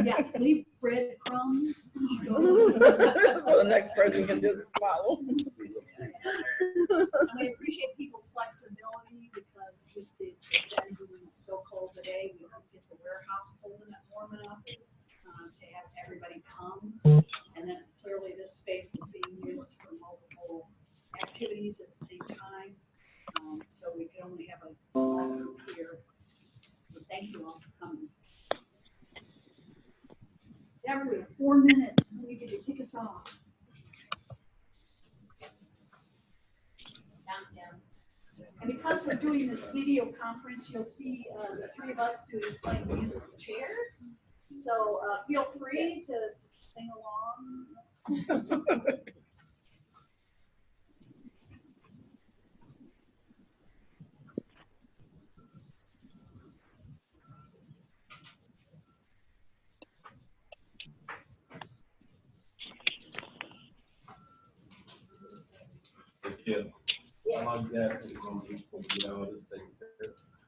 Yeah, leave breadcrumbs. So the next person can just follow. We appreciate people's flexibility because with it being so cold today, we don't get the warehouse cold enough, warm enough to have everybody come. And then clearly this space is being used for multiple activities at the same time. So we can only have a small group here. So thank you all for coming. Deborah, we have 4 minutes. We get to kick us off. And because we're doing this video conference, you'll see the three of us playing musical chairs. So feel free to sing along.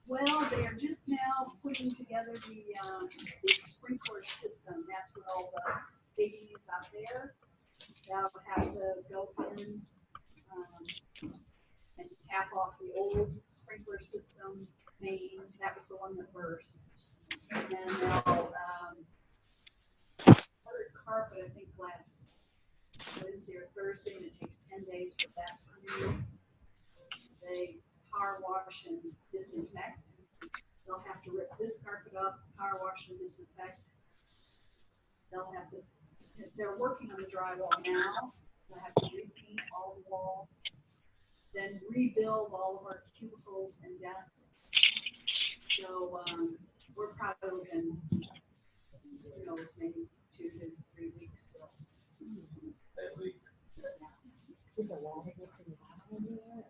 Well, they are just now putting together the sprinkler system. That's what all the digging is out there. Now have to go in and tap off the old sprinkler system main. That was the one that burst. And then they'll carpet, I think last Wednesday or Thursday, and it takes 10 days for that to renew. They power wash and disinfect. They'll have to rip this carpet up, power wash and disinfect. They'll have to, they're working on the drywall now. They'll have to repaint all the walls, then rebuild all of our cubicles and desks. So we're probably within, who knows, maybe 2 to 3 weeks still. At least.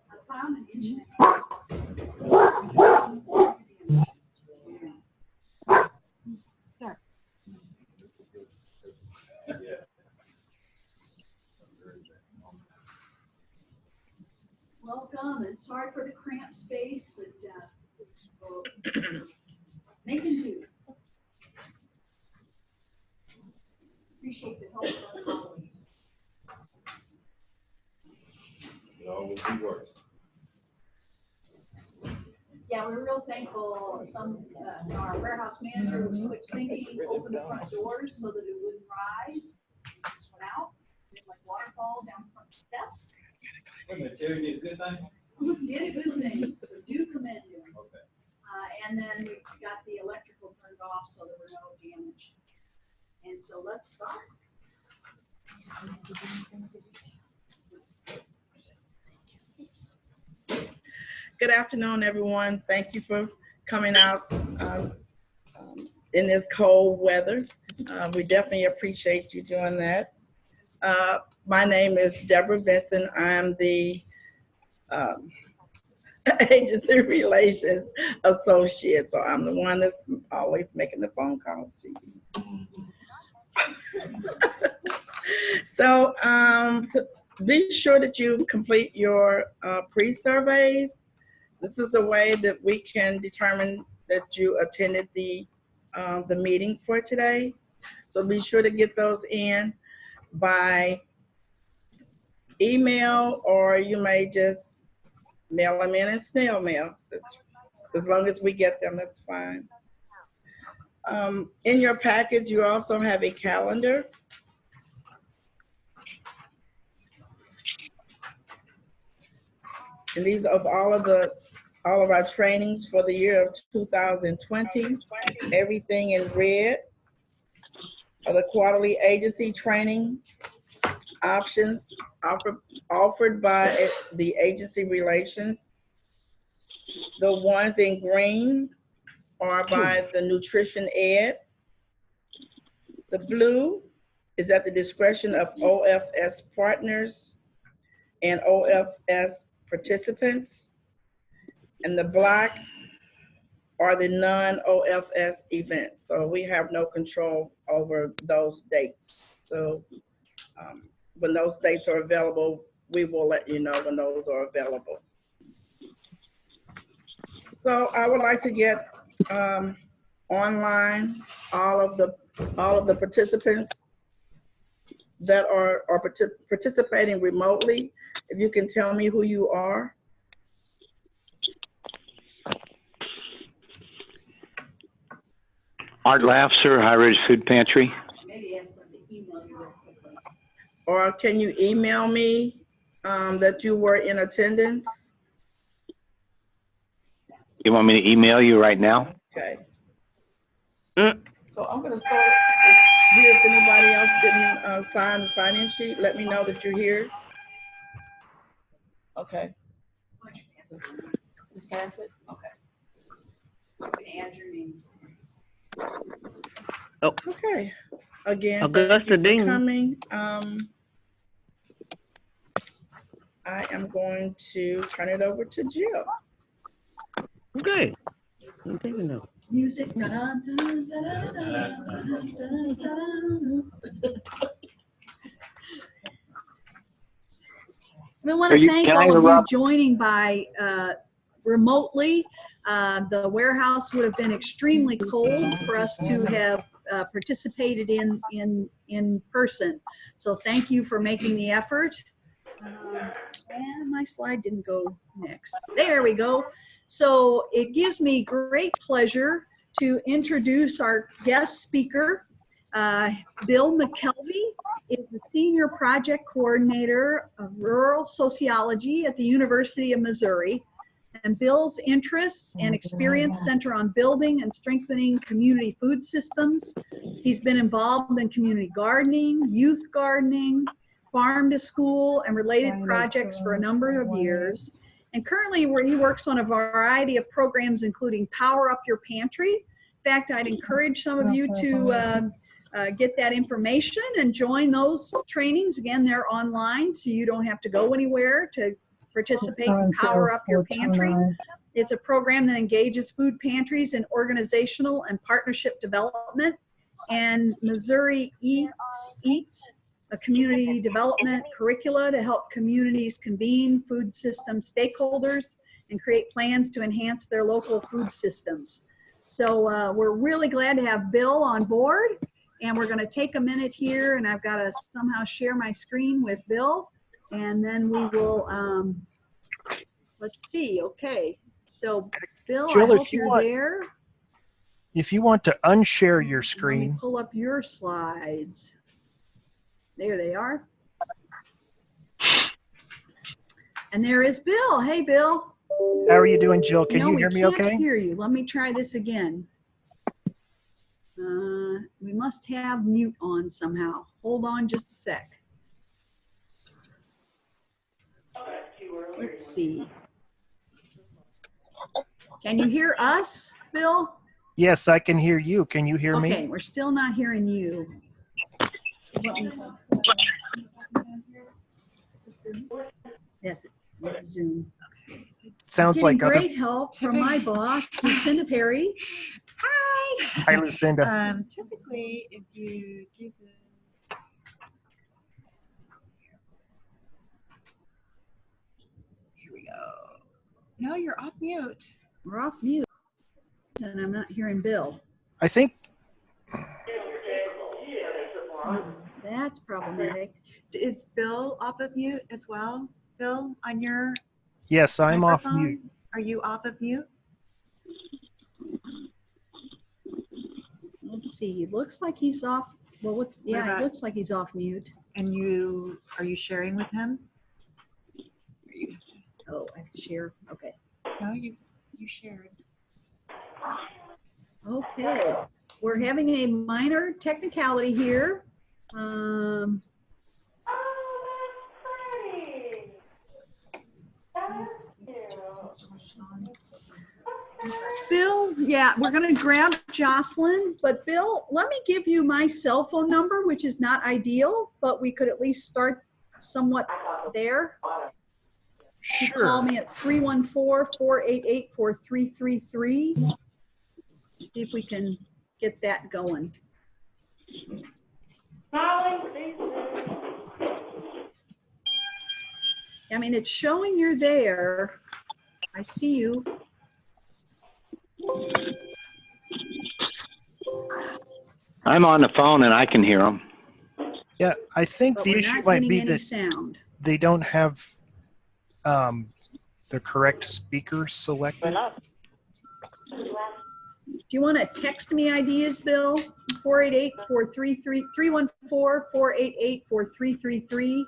I found an inch and a half. Welcome, and sorry for the cramped space, but making do. Appreciate the help as always. It always be worse. Yeah, we're real thankful. Our warehouse manager was quick thinking, opened the front doors so that it wouldn't rise. Just went out, did like waterfall down front steps. Terry did a good thing? Did a good thing, so do commend him. Okay. And then we got the electrical turned off so there were no damage. And so let's start. Good afternoon, everyone. Thank you for coming out in this cold weather. We definitely appreciate you doing that. My name is Deborah Benson. I'm the Agency Relations Associate, so I'm the one that's always making the phone calls to you. So be sure that you complete your pre-surveys. This is a way that we can determine that you attended the meeting for today. So be sure to get those in by email, or you may just mail them in snail mail. As long as we get them, that's fine. In your package, you also have a calendar. And these are all of our trainings for the year of 2020. Everything in red are the quarterly agency training options offered by the agency relations. The ones in green are by the nutrition ed. The blue is at the discretion of OFS partners and OFS participants. And the black are the non-OFS events. So we have no control over those dates. So when those dates are available, we will let you know when those are available. So I would like to get on online, all of the participants that are participating remotely. If you can tell me who you are. Art Lafser, High Ridge Food Pantry. Maybe ask them to email you real quickly. Or can you email me that you were in attendance? You want me to email you right now? Okay. So I'm gonna start here. If anybody else didn't sign the sign-in sheet, let me know that you're here. Okay. Why don't you pass it on? Just pass it? Okay. You can add your names. Okay. Again, thank Augusta you for Dean. coming. I am going to turn it over to Jill. Okay. I'm taking notes. Music. We want Are to you- thank can I all of you interrupt? joining by remotely. The warehouse would have been extremely cold for us to have participated in person. So thank you for making the effort. And my slide didn't go next. There we go. So it gives me great pleasure to introduce our guest speaker. Bill McKelvey is the Senior Project Coordinator of Rural Sociology at the University of Missouri. And Bill's interests and experience center on building and strengthening community food systems. He's been involved in community gardening, youth gardening, farm to school, and related projects for a number of years. And currently he works on a variety of programs, including Power Up Your Pantry. In fact, I'd encourage some of you to get that information and join those trainings. Again, they're online, so you don't have to go anywhere to participate in Power Up Your Pantry. It's a program that engages food pantries in organizational and partnership development. And Missouri Eats, a community development curricula to help communities convene food system stakeholders and create plans to enhance their local food systems. So we're really glad to have Bill on board, and we're going to take a minute here, and I've got to somehow share my screen with Bill, and then we will, let's see, okay. So Bill, Jill, I if hope you you're want- there. If you want to unshare your Let me screen, pull up your slides. There they are. And there is Bill. Hey, Bill. how are you doing, Jill? Can No, you we hear me can't okay? hear you. Let me try this again. We must have mute on somehow. Hold on just a sec. Let's see. Can you hear us, Bill? Yes, I can hear you. Can you hear Okay, me? we're still not hearing you. Let me see. Yes, this is Zoom. Sounds Getting like other. great help from my boss, Lucinda Perry. Hi. Hi, Lucinda. Typically, if you do this, here we go. No, you're off mute. We're off mute, and I'm not hearing Bill. I think That's problematic. Is Bill off of mute as well? Bill, on your yes, I'm off microphone? mute. Are you off of mute? Let's see. It looks like he's off. Well, what's yeah? about- It looks like he's off mute. And are you sharing with him? Oh, I have to share. Okay. No, you shared. Okay. We're having a minor technicality here. Bill, yeah, we're going to grab Jocelyn, but Bill, let me give you my cell phone number, which is not ideal, but we could at least start somewhat there. You can call Sure. me at 314-488-4333. See if we can get that going. I mean, it's showing you're there. I see you. I'm on the phone and I can hear them. Yeah, I think But the we're issue not might getting be any that sound. they don't have the correct speaker selected. Do you want to text me ideas, Bill? 488-433-314-488-4333.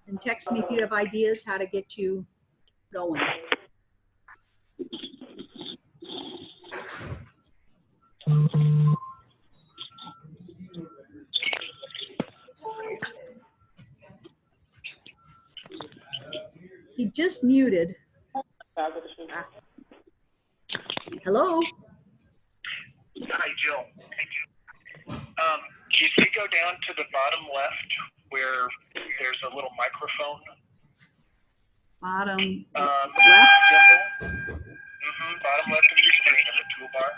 And text me if you have ideas how to get you going. He just muted. Hello? Hi, Jill. If you go down to the bottom left where there's a little microphone Bottom left symbol, bottom left of your screen in the toolbar,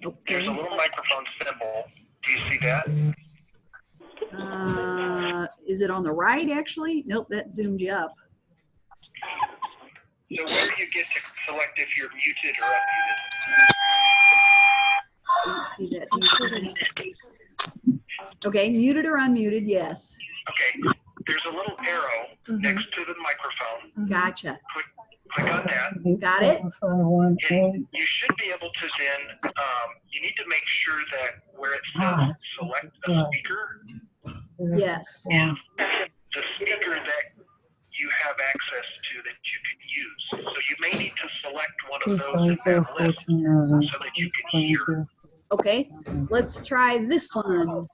left. there's a Okay. little microphone symbol. Do you see that? Is it on the right actually? Nope, that zoomed you up. So where you get to select if you're muted or unmuted. Didn't see that. Okay, muted or unmuted, yes. Okay, there's a little arrow next to the microphone. Gotcha. Click on that. Got it? And you should be able to then, you need to make sure that where it says select a speaker, Yes. is the speaker that you have access to that you can use. So you may need to select one of those in that list so that you can hear. Okay, let's try this one.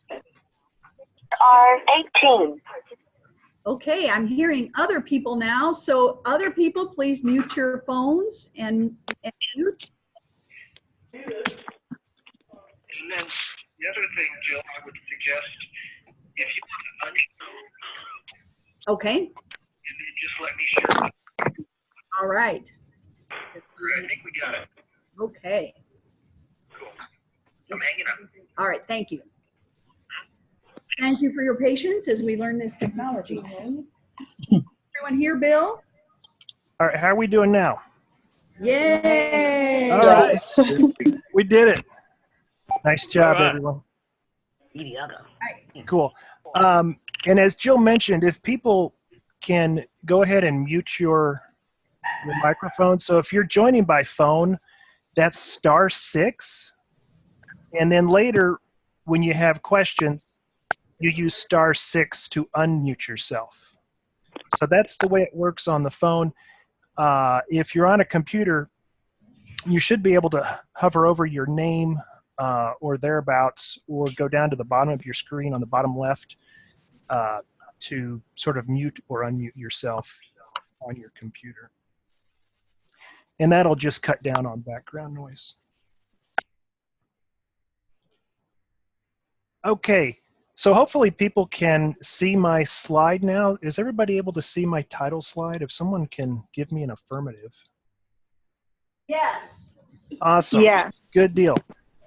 R18. Okay, I'm hearing other people now. So other people, please mute your phones and mute. And then the other thing, Jill, I would suggest if you want to unmute, Okay, and then just let me share. all right. I think we got it. Okay, Cool. I'm hanging up. all right, thank you. Thank you for your patience as we learn this technology. Everyone here, Bill? All right, how are we doing now? Yay! All right. We did it. Nice job, everyone. Cool. And as Jill mentioned, if people can go ahead and mute your microphone. So if you're joining by phone, that's *6. And then later, when you have questions, you use *6 to unmute yourself. So that's the way it works on the phone. If you're on a computer, you should be able to hover over your name or thereabouts, or go down to the bottom of your screen on the bottom left to sort of mute or unmute yourself on your computer. And that'll just cut down on background noise. Okay, so hopefully people can see my slide now. Is everybody able to see my title slide? If someone can give me an affirmative. Yes. Awesome. Yeah. Good deal.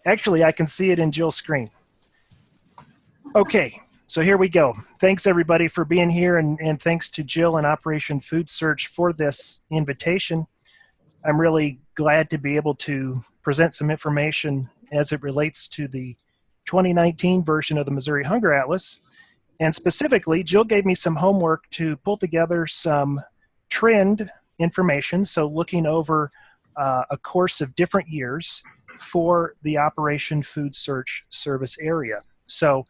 Actually, I can see it in Jill's screen. Okay, so here we go. Thanks everybody for being here, and thanks to Jill and Operation Food Search for this invitation. I'm really glad to be able to present some information as it relates to the 2019 version of the Missouri Hunger Atlas. And specifically, Jill gave me some homework to pull together some trend information, so looking over a course of different years for the Operation Food Search service area. So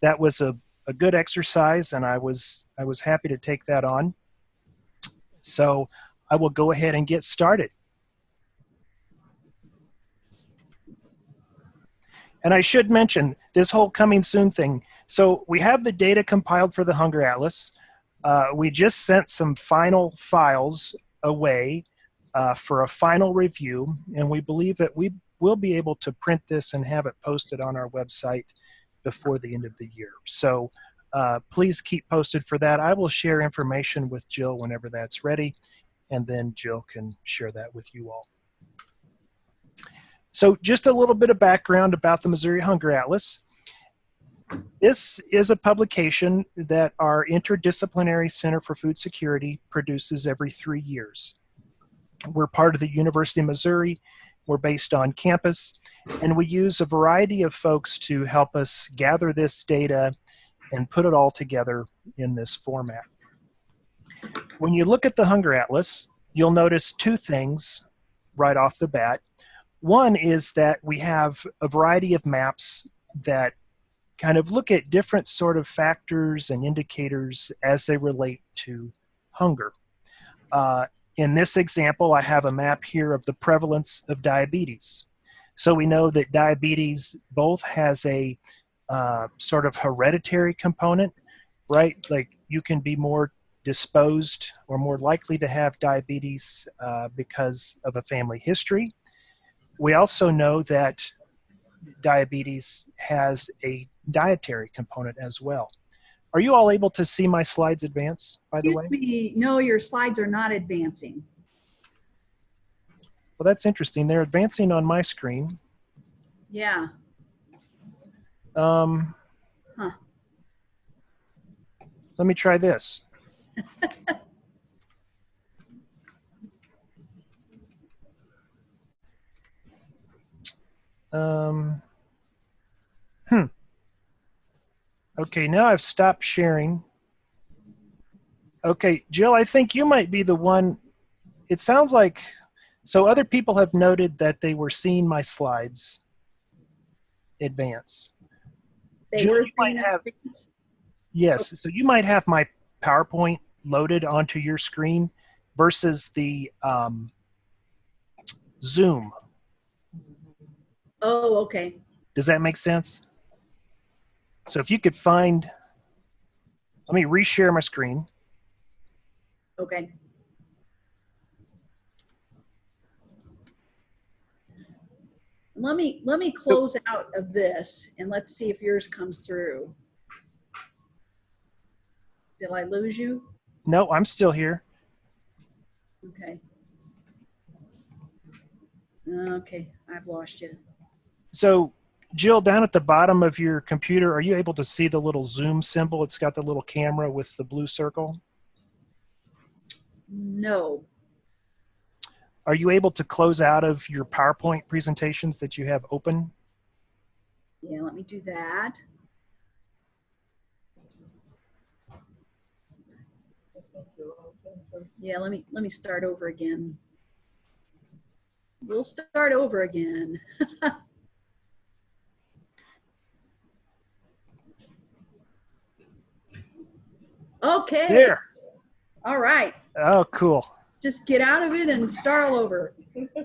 that was a good exercise, and I was happy to take that on. So I will go ahead and get started. And I should mention this whole coming soon thing. So we have the data compiled for the Hunger Atlas. We just sent some final files away for a final review, and we believe that we will be able to print this and have it posted on our website before the end of the year. So please keep posted for that. I will share information with Jill whenever that's ready, and then Jill can share that with you all. So just a little bit of background about the Missouri Hunger Atlas. This is a publication that our Interdisciplinary Center for Food Security produces every 3 years. We're part of the University of Missouri, We're based on campus, and we use a variety of folks to help us gather this data and put it all together in this format. When you look at the Hunger Atlas, you'll notice two things right off the bat. One is that we have a variety of maps that kind of look at different sort of factors and indicators as they relate to hunger. In this example, I have a map here of the prevalence of diabetes. So we know that diabetes both has a sort of hereditary component, right? Like you can be more disposed or more likely to have diabetes because of a family history. We also know that diabetes has a dietary component as well. Are you all able to see my slides advance, by the way? Excuse me, no, your slides are not advancing. Well, that's interesting. They're advancing on my screen. Yeah. Let me try this. Okay, now I've stopped sharing. Okay, Jill, I think you might be the one. It sounds like, so other people have noted that they were seeing my slides advance. They Jill, were you might seeing have, advance? yes, so you might have my PowerPoint loaded onto your screen versus the Zoom. Oh, okay. Does that make sense? So if you could find, let me reshare my screen. Okay. Let me close out of this and let's see if yours comes through. Did I lose you? No, I'm still here. Okay. Okay, I've lost you. So Jill, down at the bottom of your computer, are you able to see the little Zoom symbol? It's got the little camera with the blue circle. No. Are you able to close out of your PowerPoint presentations that you have open? Yeah, let me do that. Yeah, let me start over again. We'll start over again. Okay. There. All right. Oh, cool. Just get out of it and start all over.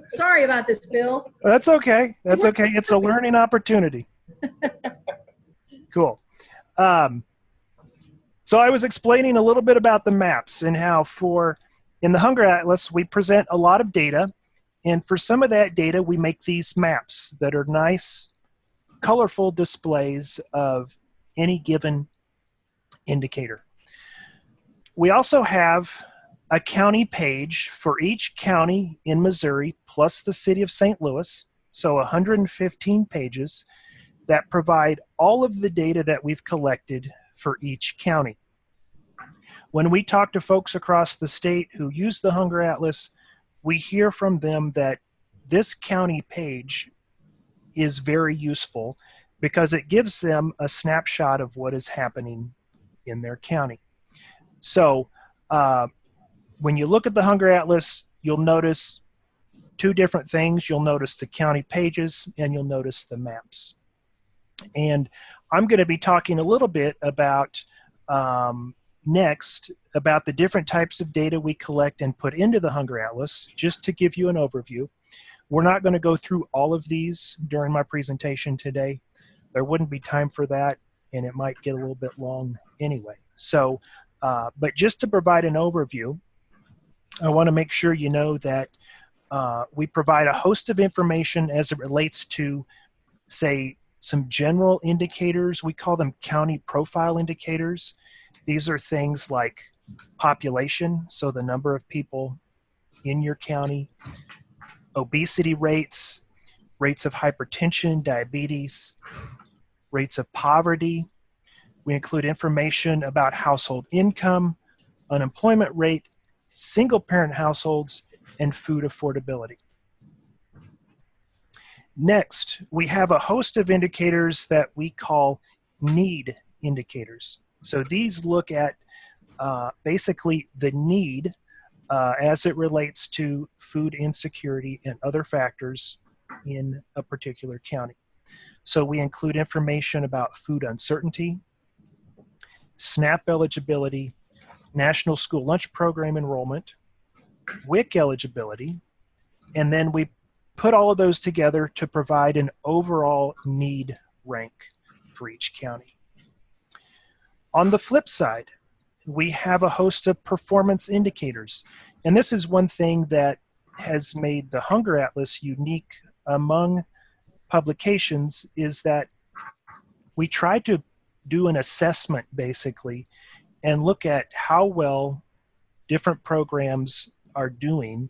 Sorry about this, Bill. That's okay. That's okay. It's a learning opportunity. Cool. So I was explaining a little bit about the maps and how in the Hunger Atlas, we present a lot of data. And for some of that data, we make these maps that are nice, colorful displays of any given indicator. We also have a county page for each county in Missouri, plus the city of St. Louis, so 115 pages that provide all of the data that we've collected for each county. When we talk to folks across the state who use the Hunger Atlas, we hear from them that this county page is very useful because it gives them a snapshot of what is happening in their county. So when you look at the Hunger Atlas, you'll notice two different things. You'll notice the county pages and you'll notice the maps. And I'm going to be talking a little bit about next about the different types of data we collect and put into the Hunger Atlas, just to give you an overview. We're not going to go through all of these during my presentation today. There wouldn't be time for that, and it might get a little bit long anyway. So, but just to provide an overview, I want to make sure you know that we provide a host of information as it relates to, say, some general indicators. We call them county profile indicators. These are things like population, so the number of people in your county, obesity rates, rates of hypertension, diabetes, rates of poverty. We include information about household income, unemployment rate, single-parent households, and food affordability. Next, we have a host of indicators that we call need indicators. So these look at basically the need as it relates to food insecurity and other factors in a particular county. So we include information about food uncertainty, SNAP eligibility, National School Lunch Program enrollment, WIC eligibility, and then we put all of those together to provide an overall need rank for each county. On the flip side, we have a host of performance indicators. And this is one thing that has made the Hunger Atlas unique among publications, is that we try to do an assessment basically and look at how well different programs are doing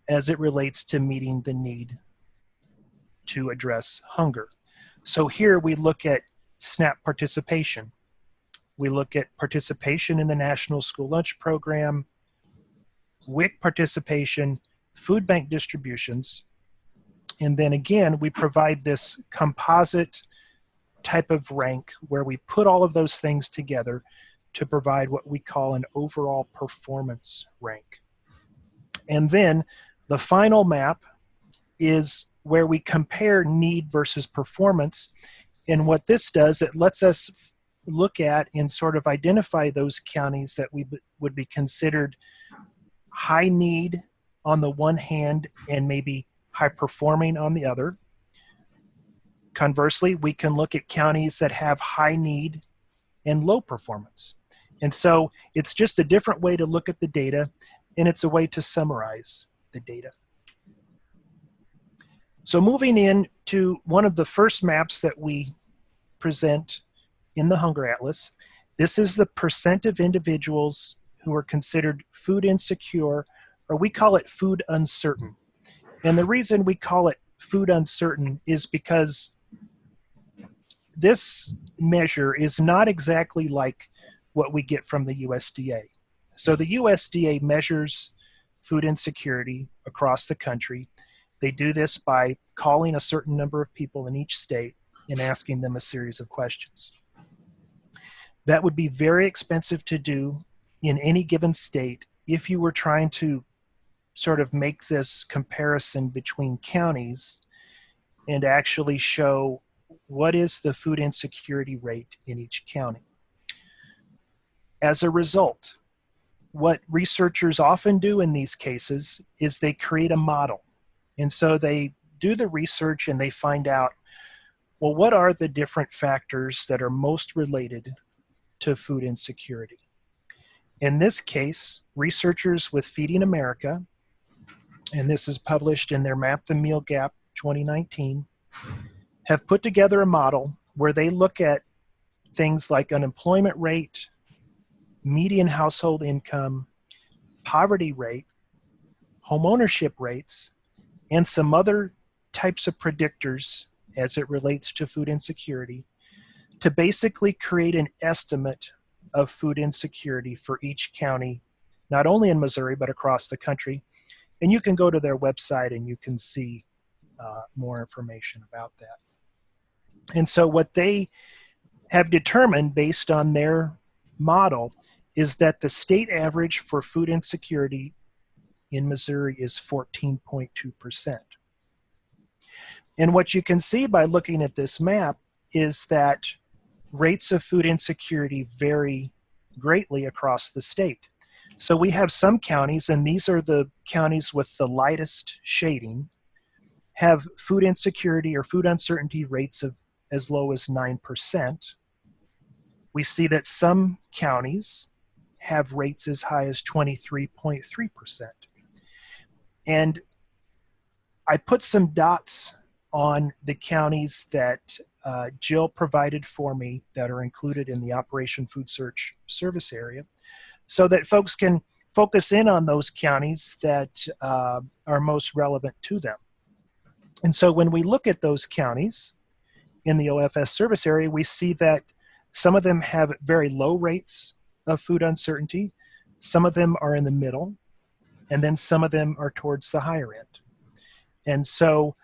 as it relates to meeting the need to address hunger. So here we look at SNAP participation. We look at participation in the National School Lunch Program, WIC participation, food bank distributions, and then again, we provide this composite type of rank where we put all of those things together to provide what we call an overall performance rank. And then the final map is where we compare need versus performance. And what this does, it lets us look at and sort of identify those counties that we would be considered high need on the one hand and maybe high performing on the other. Conversely, we can look at counties that have high need and low performance. And so it's just a different way to look at the data, and it's a way to summarize the data. So moving in to one of the first maps that we present in the Hunger Atlas, this is the percent of individuals who are considered food insecure, or we call it food uncertain. And the reason we call it food uncertain is because this measure is not exactly like what we get from the USDA. So the USDA measures food insecurity across the country. They do this by calling a certain number of people in each state and asking them a series of questions. That would be very expensive to do in any given state if you were trying to sort of make this comparison between counties and actually show what is the food insecurity rate in each county. As a result, what researchers often do in these cases is they create a model. And so they do the research and they find out, well, what are the different factors that are most related to food insecurity? In this case, researchers with Feeding America, and this is published in their Map the Meal Gap 2019, have put together a model where they look at things like unemployment rate, median household income, poverty rate, home ownership rates, and some other types of predictors as it relates to food insecurity to basically create an estimate of food insecurity for each county, not only in Missouri, but across the country. And you can go to their website and you can see more information about that. And so what they have determined based on their model is that the state average for food insecurity in Missouri is 14.2%. And what you can see by looking at this map is that rates of food insecurity vary greatly across the state. So we have some counties, and these are the counties with the lightest shading, have food insecurity or food uncertainty rates of as low as 9%. We see that some counties have rates as high as 23.3%. And I put some dots on the counties that Jill provided for me that are included in the Operation Food Search service area so that folks can focus in on those counties that are most relevant to them. And so when we look at those counties in the OFS service area, we see that some of them have very low rates of food uncertainty, some of them are in the middle, and then some of them are towards the higher end. And so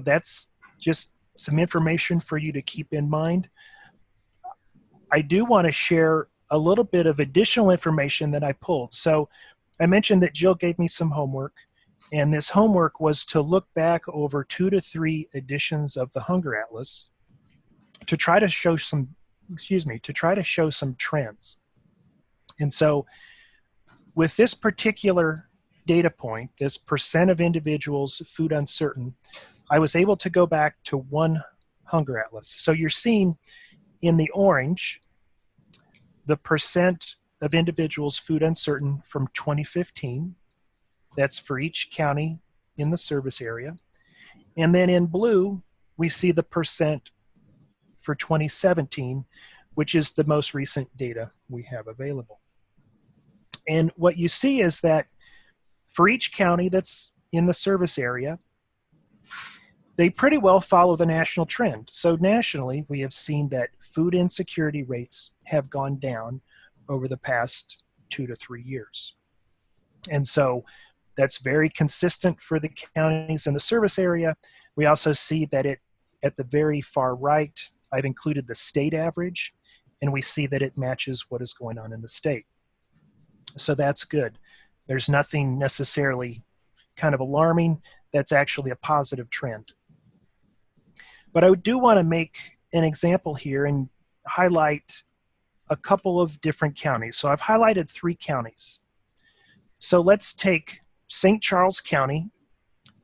that's just some information for you to keep in mind. I do want to share a little bit of additional information that I pulled. So I mentioned that Jill gave me some homework, and this homework was to look back over 2 to 3 editions of the Hunger Atlas to try to show some, trends. And so with this particular data point, this percent of individuals food uncertain, I was able to go back to one Hunger Atlas. So you're seeing in the orange, the percent of individuals food uncertain from 2015. That's for each county in the service area. And then in blue, we see the percent for 2017, which is the most recent data we have available. And what you see is that for each county that's in the service area, they pretty well follow the national trend. So nationally, we have seen that food insecurity rates have gone down over the past 2 to 3 years. And so that's very consistent for the counties in the service area. We also see that at the very far right, I've included the state average, and we see that it matches what is going on in the state. So that's good. There's nothing necessarily kind of alarming. That's actually a positive trend. But I do want to make an example here and highlight a couple of different counties. So I've highlighted 3 counties. So let's take St. Charles County,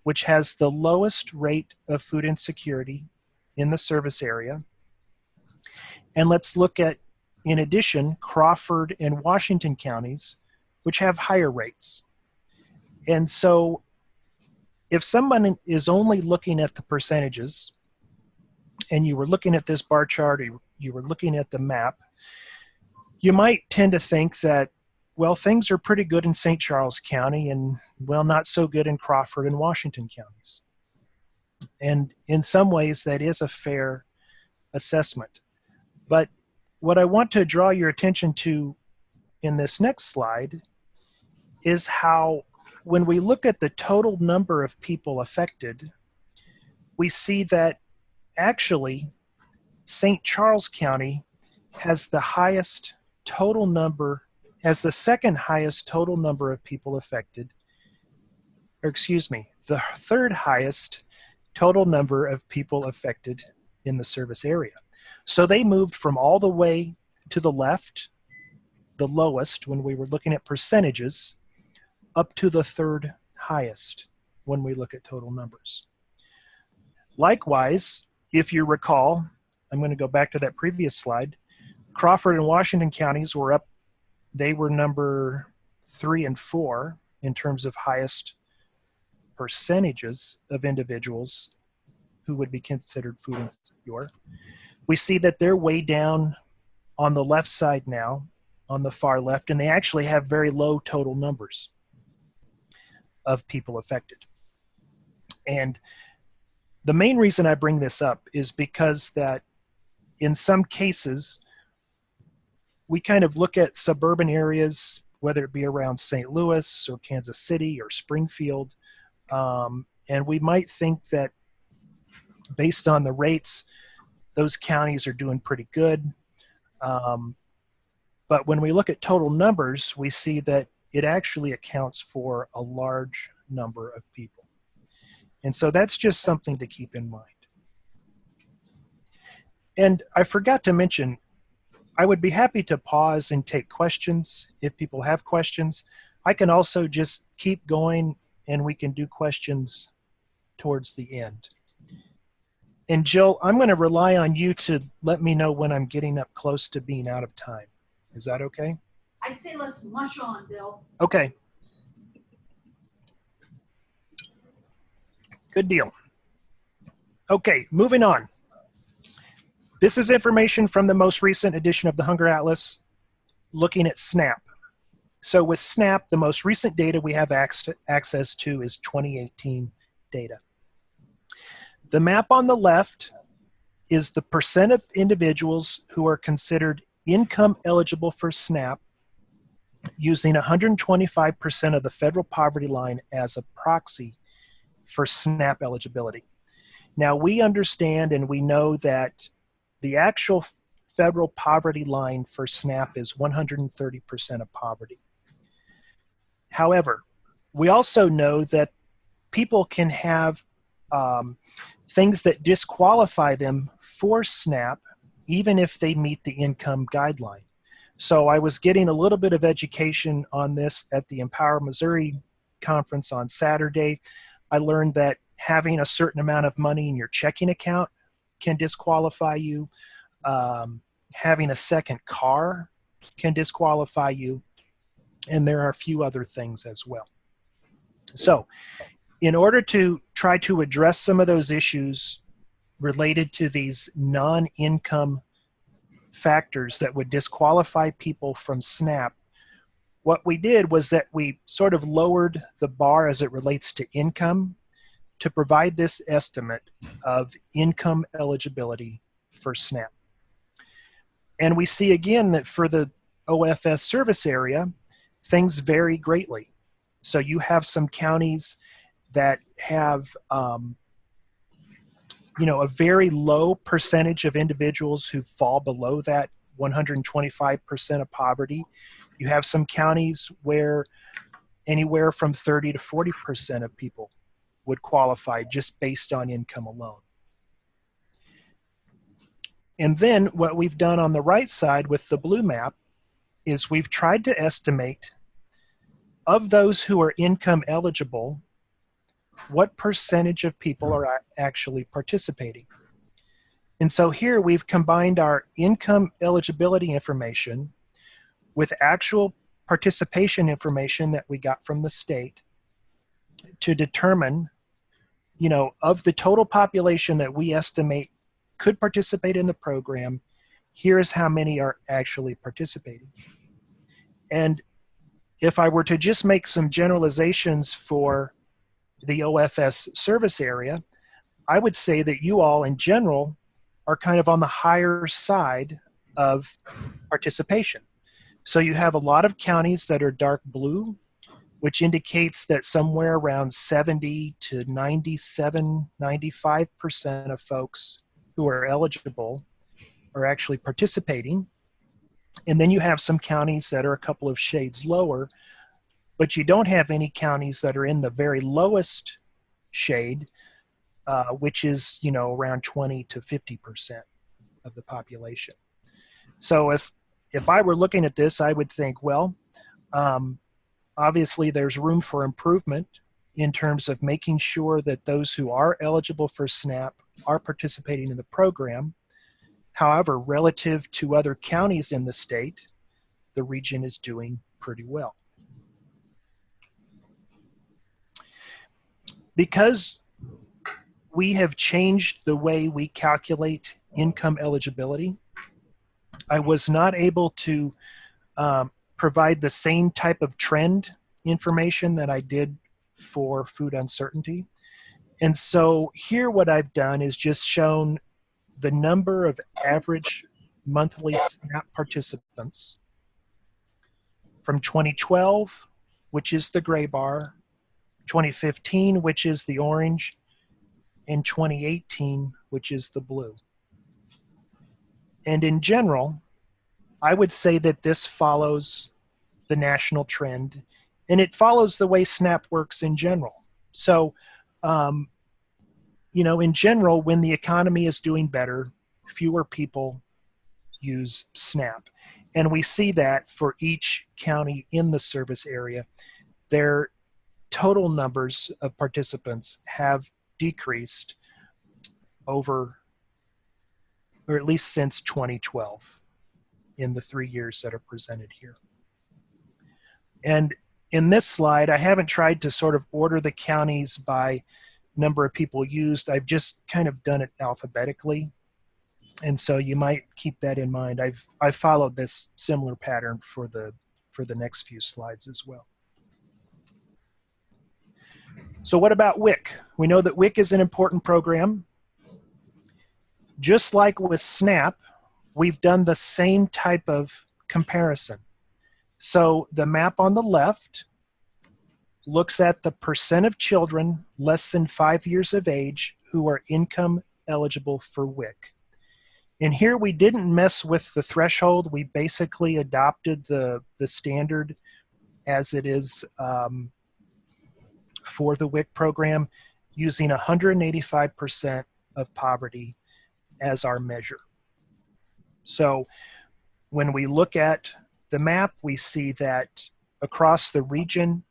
which has the lowest rate of food insecurity in the service area. And let's look at, in addition, Crawford and Washington counties, which have higher rates. And so if someone is only looking at the percentages, and you were looking at this bar chart, or you were looking at the map, you might tend to think that, well, things are pretty good in St. Charles County and, well, not so good in Crawford and Washington counties. And in some ways, that is a fair assessment. But what I want to draw your attention to in this next slide is how, when we look at the total number of people affected, we see that actually St. Charles County has the highest total number, has the second highest total number of people affected, or excuse me, the third highest total number of people affected in the service area. So they moved from all the way to the left, the lowest when we were looking at percentages, up to the third highest when we look at total numbers. Likewise, if you recall, I'm going to go back to that previous slide, Crawford and Washington counties were up, they were number 3 and 4 in terms of highest percentages of individuals who would be considered food insecure. We see that they're way down on the left side now, on the far left, and they actually have very low total numbers of people affected. And the main reason I bring this up is because that in some cases, we kind of look at suburban areas, whether it be around St. Louis or Kansas City or Springfield, and we might think that based on the rates, those counties are doing pretty good. But when we look at total numbers, we see that it actually accounts for a large number of people. And so that's just something to keep in mind. And I forgot to mention, I would be happy to pause and take questions if people have questions. I can also just keep going and we can do questions towards the end. And Jill, I'm going to rely on you to let me know when I'm getting up close to being out of time. Is that okay? I'd say let's mush on, Bill. Okay. Good deal. Okay, moving on. This is information from the most recent edition of the Hunger Atlas looking at SNAP. So with SNAP, the most recent data we have access to is 2018 data. The map on the left is the percent of individuals who are considered income eligible for SNAP using 125% of the federal poverty line as a proxy for SNAP eligibility. Now, we understand and we know that the actual federal poverty line for SNAP is 130% of poverty. However, we also know that people can have things that disqualify them for SNAP even if they meet the income guideline. So I was getting a little bit of education on this at the Empower Missouri conference on Saturday. I learned that having a certain amount of money in your checking account can disqualify you. Having a second car can disqualify you. And there are a few other things as well. So in order to try to address some of those issues related to these non-income factors that would disqualify people from SNAP, what we did was that we sort of lowered the bar as it relates to income to provide this estimate of income eligibility for SNAP. And we see again that for the OFS service area, things vary greatly. So you have some counties that have a very low percentage of individuals who fall below that 125% of poverty. You have some counties where anywhere from 30 to 40% of people would qualify just based on income alone. And then what we've done on the right side with the blue map is we've tried to estimate of those who are income eligible, what percentage of people are actually participating. And so here we've combined our income eligibility information with actual participation information that we got from the state to determine, of the total population that we estimate could participate in the program, here's how many are actually participating. And if I were to just make some generalizations for the OFS service area, I would say that you all in general are kind of on the higher side of participation. So you have a lot of counties that are dark blue, which indicates that somewhere around 70 to 97, 95% of folks who are eligible are actually participating. And then you have some counties that are a couple of shades lower, but you don't have any counties that are in the very lowest shade, which is, around 20 to 50% of the population. So if I were looking at this, I would think, well, obviously there's room for improvement in terms of making sure that those who are eligible for SNAP are participating in the program. However, relative to other counties in the state, the region is doing pretty well. Because we have changed the way we calculate income eligibility, I was not able to provide the same type of trend information that I did for food uncertainty. And so here what I've done is just shown the number of average monthly SNAP participants from 2012, which is the gray bar, 2015, which is the orange, and 2018, which is the blue. And in general, I would say that this follows the national trend, and it follows the way SNAP works in general. So, in general, when the economy is doing better, fewer people use SNAP. And we see that for each county in the service area, their total numbers of participants have decreased over, or at least since 2012, in the 3 years that are presented here. And in this slide, I haven't tried to sort of order the counties by number of people used. I've just kind of done it alphabetically. And so you might keep that in mind. I've followed this similar pattern for the next few slides as well. So what about WIC? We know that WIC is an important program. Just like with SNAP, we've done the same type of comparison. So the map on the left looks at the percent of children less than 5 years of age who are income eligible for WIC. And here we didn't mess with the threshold. We basically adopted the standard as it is for the WIC program, using 185% of poverty as our measure. So when we look at the map, we see that across the region,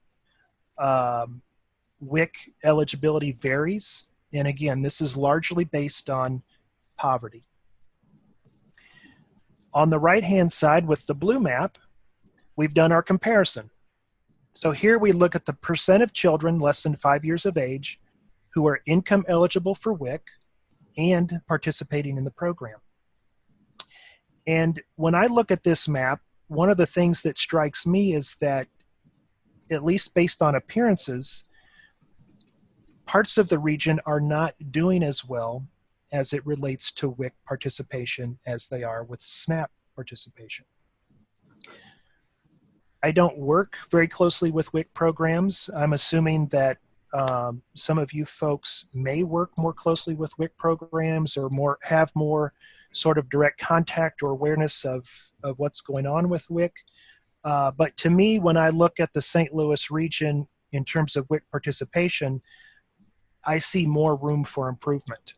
WIC eligibility varies. And again, this is largely based on poverty. On the right-hand side with the blue map, we've done our comparison. So here we look at the percent of children less than 5 years of age who are income eligible for WIC and participating in the program. And when I look at this map, one of the things that strikes me is that, at least based on appearances, parts of the region are not doing as well as it relates to WIC participation as they are with SNAP participation. I don't work very closely with WIC programs. I'm assuming that some of you folks may work more closely with WIC programs or have more sort of direct contact or awareness of what's going on with WIC. But to me, when I look at the St. Louis region in terms of WIC participation, I see more room for improvement.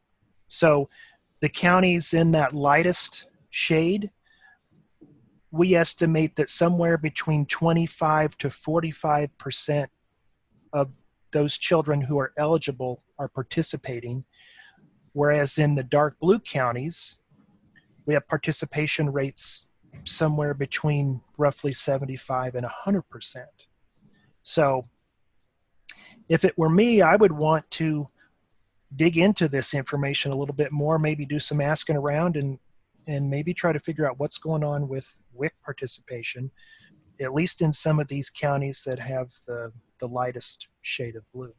So the counties in that lightest shade, we estimate that somewhere between 25 to 45% of those children who are eligible are participating, whereas in the dark blue counties, we have participation rates somewhere between roughly 75 and 100%. So if it were me, I would want to dig into this information a little bit more, maybe do some asking around and maybe try to figure out what's going on with WIC participation, at least in some of these counties that have the lightest shade of blue.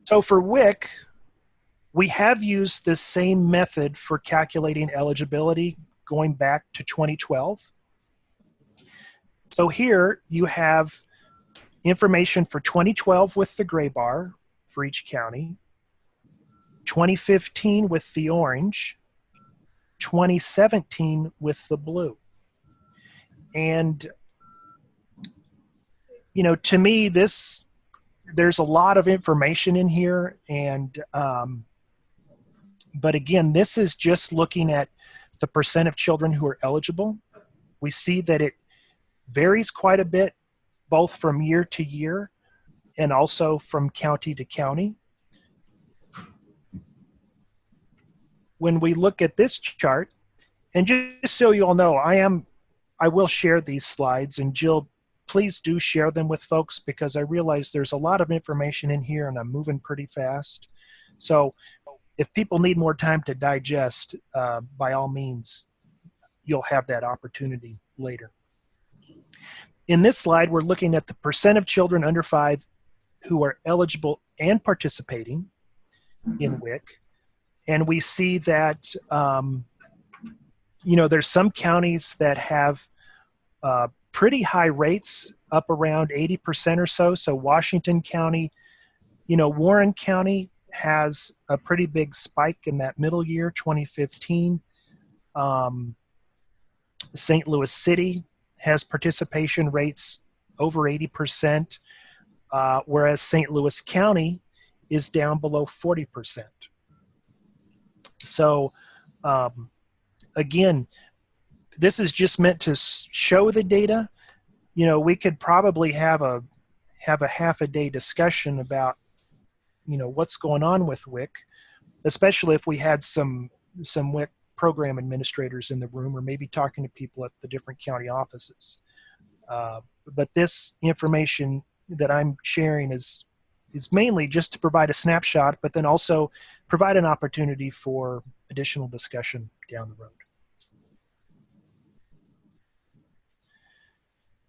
So for WIC, we have used this same method for calculating eligibility going back to 2012. So here you have information for 2012 with the gray bar for each county, 2015 with the orange, 2017 with the blue. And, you know, to me, there's a lot of information in here. And, but again, this is just looking at the percent of children who are eligible. We see that it varies quite a bit, both from year to year and also from county to county. When we look at this chart, and just so you all know, I will share these slides, and Jill, please do share them with folks because I realize there's a lot of information in here and I'm moving pretty fast. So if people need more time to digest, by all means, you'll have that opportunity later. In this slide, we're looking at the percent of children under 5 who are eligible and participating in WIC. And we see that, you know, there's some counties that have pretty high rates, up around 80% or so. So Washington County, you know, Warren County has a pretty big spike in that middle year, 2015. St. Louis City has participation rates over 80%, whereas St. Louis County is down below 40%. So again, this is just meant to show the data. You know, we could probably have a half a day discussion about, you know, what's going on with WIC, especially if we had some WIC program administrators in the room, or maybe talking to people at the different county offices. But this information that I'm sharing is mainly just to provide a snapshot, but then also provide an opportunity for additional discussion down the road.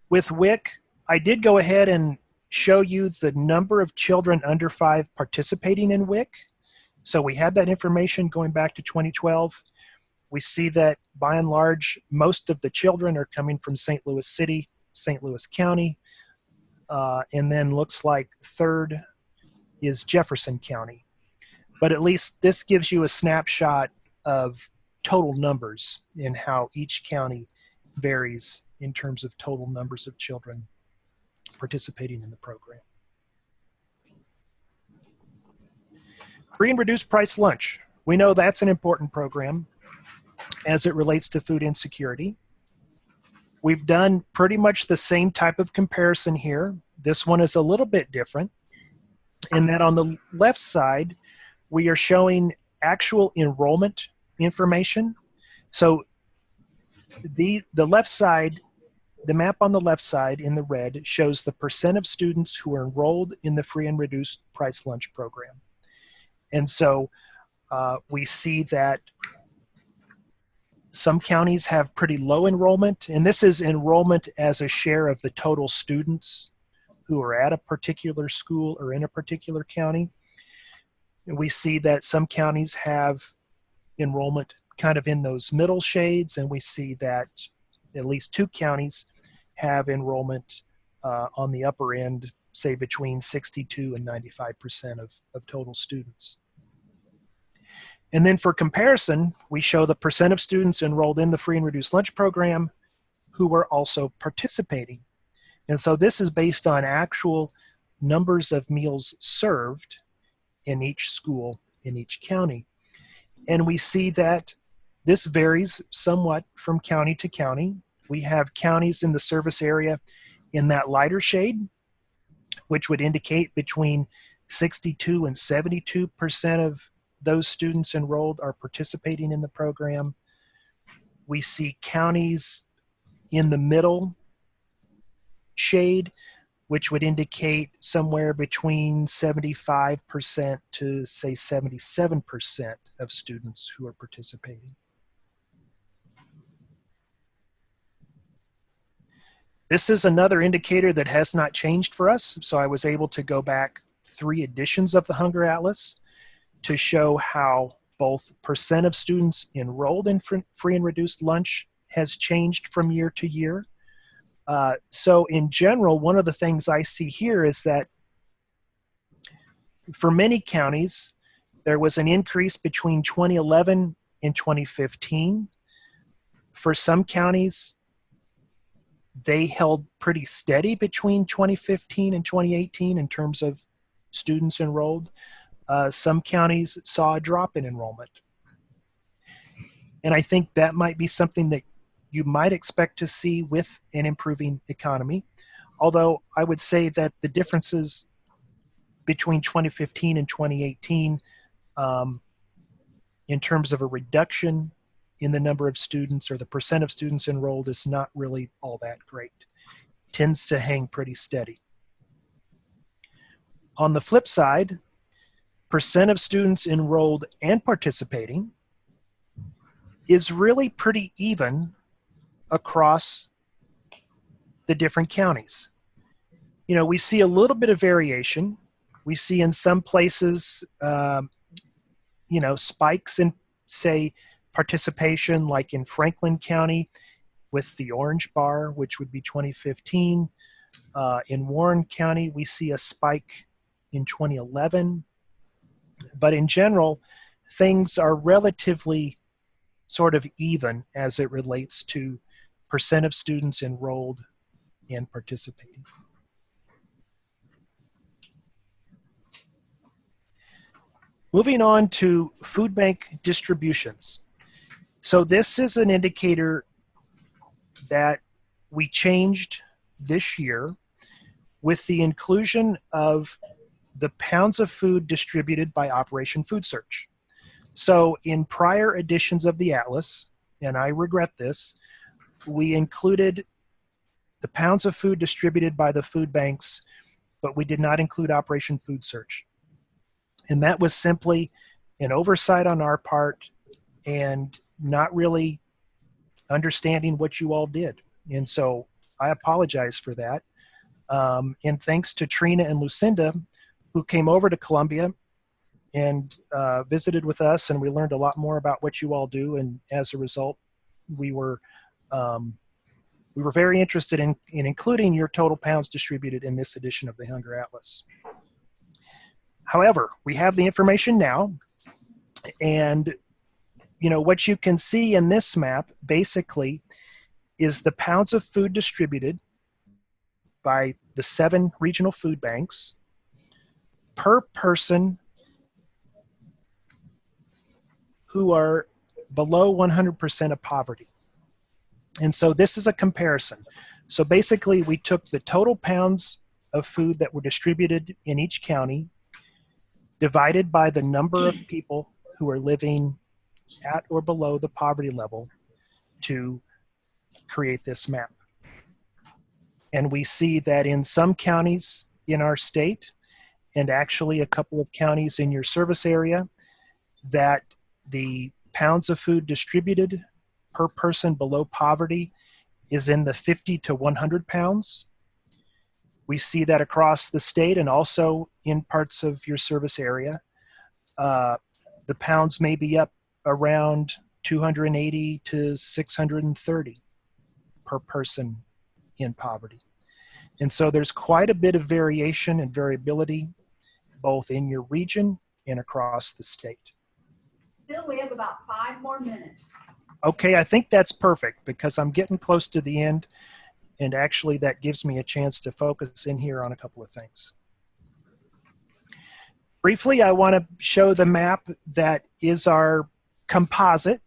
With WIC, I did go ahead and show you the number of children under 5 participating in WIC. So we had that information going back to 2012. We see that by and large, most of the children are coming from St. Louis City, St. Louis County, and then looks like third is Jefferson County. But at least this gives you a snapshot of total numbers and how each county varies in terms of total numbers of children participating in the program. Free and reduced price lunch. We know that's an important program as it relates to food insecurity. We've done pretty much the same type of comparison here. This one is a little bit different in that on the left side, we are showing actual enrollment information. So the left side, the map on the left side in the red shows the percent of students who are enrolled in the free and reduced price lunch program. And so we see that some counties have pretty low enrollment, and this is enrollment as a share of the total students who are at a particular school or in a particular county. And we see that some counties have enrollment kind of in those middle shades, and we see that at least 2 counties have enrollment on the upper end, say between 62 and 95% of total students. And then for comparison, we show the percent of students enrolled in the free and reduced lunch program who were also participating. And so this is based on actual numbers of meals served in each school, in each county. And we see that this varies somewhat from county to county. We have counties in the service area in that lighter shade, which would indicate between 62 and 72% of those students enrolled are participating in the program. We see counties in the middle shade, which would indicate somewhere between 75% to say 77% of students who are participating. This is another indicator that has not changed for us. So I was able to go back 3 editions of the Hunger Atlas to show how both percent of students enrolled in free and reduced lunch has changed from year to year. So in general, one of the things I see here is that for many counties, there was an increase between 2011 and 2015. For some counties, they held pretty steady between 2015 and 2018 in terms of students enrolled. Some counties saw a drop in enrollment. And I think that might be something that you might expect to see with an improving economy. Although I would say that the differences between 2015 and 2018 in terms of a reduction in the number of students or the percent of students enrolled is not really all that great. It tends to hang pretty steady. On the flip side, percent of students enrolled and participating is really pretty even across the different counties. You know, we see a little bit of variation. We see in some places, you know, spikes in, say, participation, like in Franklin County with the orange bar, which would be 2015. In Warren County, we see a spike in 2011. But in general, things are relatively sort of even as it relates to percent of students enrolled and participating. Moving on to food bank distributions. So this is an indicator that we changed this year with the inclusion of the pounds of food distributed by Operation Food Search. So in prior editions of the Atlas, and I regret this, we included the pounds of food distributed by the food banks, but we did not include Operation Food Search. And that was simply an oversight on our part and not really understanding what you all did. And so I apologize for that. And thanks to Trina and Lucinda, who came over to Columbia and visited with us, and we learned a lot more about what you all do. And as a result, we were very interested in including your total pounds distributed in this edition of the Hunger Atlas. However, we have the information now, and what you can see in this map basically is the pounds of food distributed by the 7 regional food banks per person who are below 100% of poverty. And so this is a comparison. So basically, we took the total pounds of food that were distributed in each county, divided by the number of people who are living at or below the poverty level to create this map. And we see that in some counties in our state, and actually a couple of counties in your service area, that the pounds of food distributed per person below poverty is in the 50 to 100 pounds. We see that across the state and also in parts of your service area. The pounds may be up around 280 to 630 per person in poverty. And so there's quite a bit of variation and variability both in your region and across the state. Bill, we have about 5 more minutes. Okay, I think that's perfect because I'm getting close to the end, and actually that gives me a chance to focus in here on a couple of things. Briefly, I want to show the map that is our composite,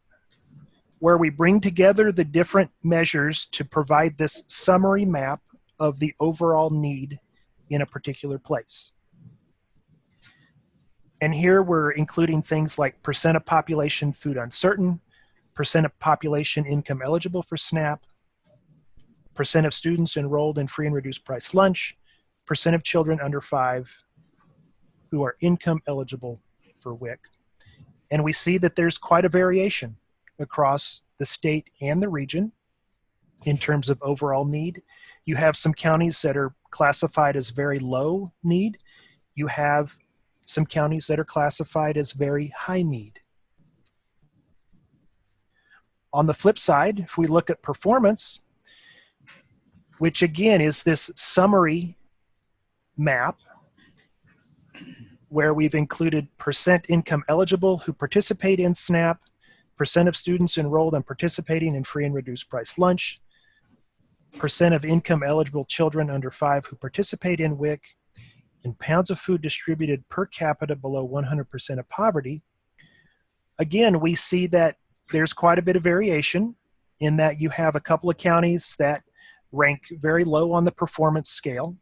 where we bring together the different measures to provide this summary map of the overall need in a particular place. And here we're including things like percent of population food uncertain, percent of population income eligible for SNAP, percent of students enrolled in free and reduced price lunch, percent of children under 5 who are income eligible for WIC. And we see that there's quite a variation across the state and the region in terms of overall need. You have some counties that are classified as very low need. You have some counties that are classified as very high need. On the flip side, if we look at performance, which again is this summary map where we've included percent income eligible who participate in SNAP, percent of students enrolled and participating in free and reduced price lunch, percent of income eligible children under 5 who participate in WIC, and pounds of food distributed per capita below 100% of poverty. Again, we see that there's quite a bit of variation in that you have a couple of counties that rank very low on the performance scale.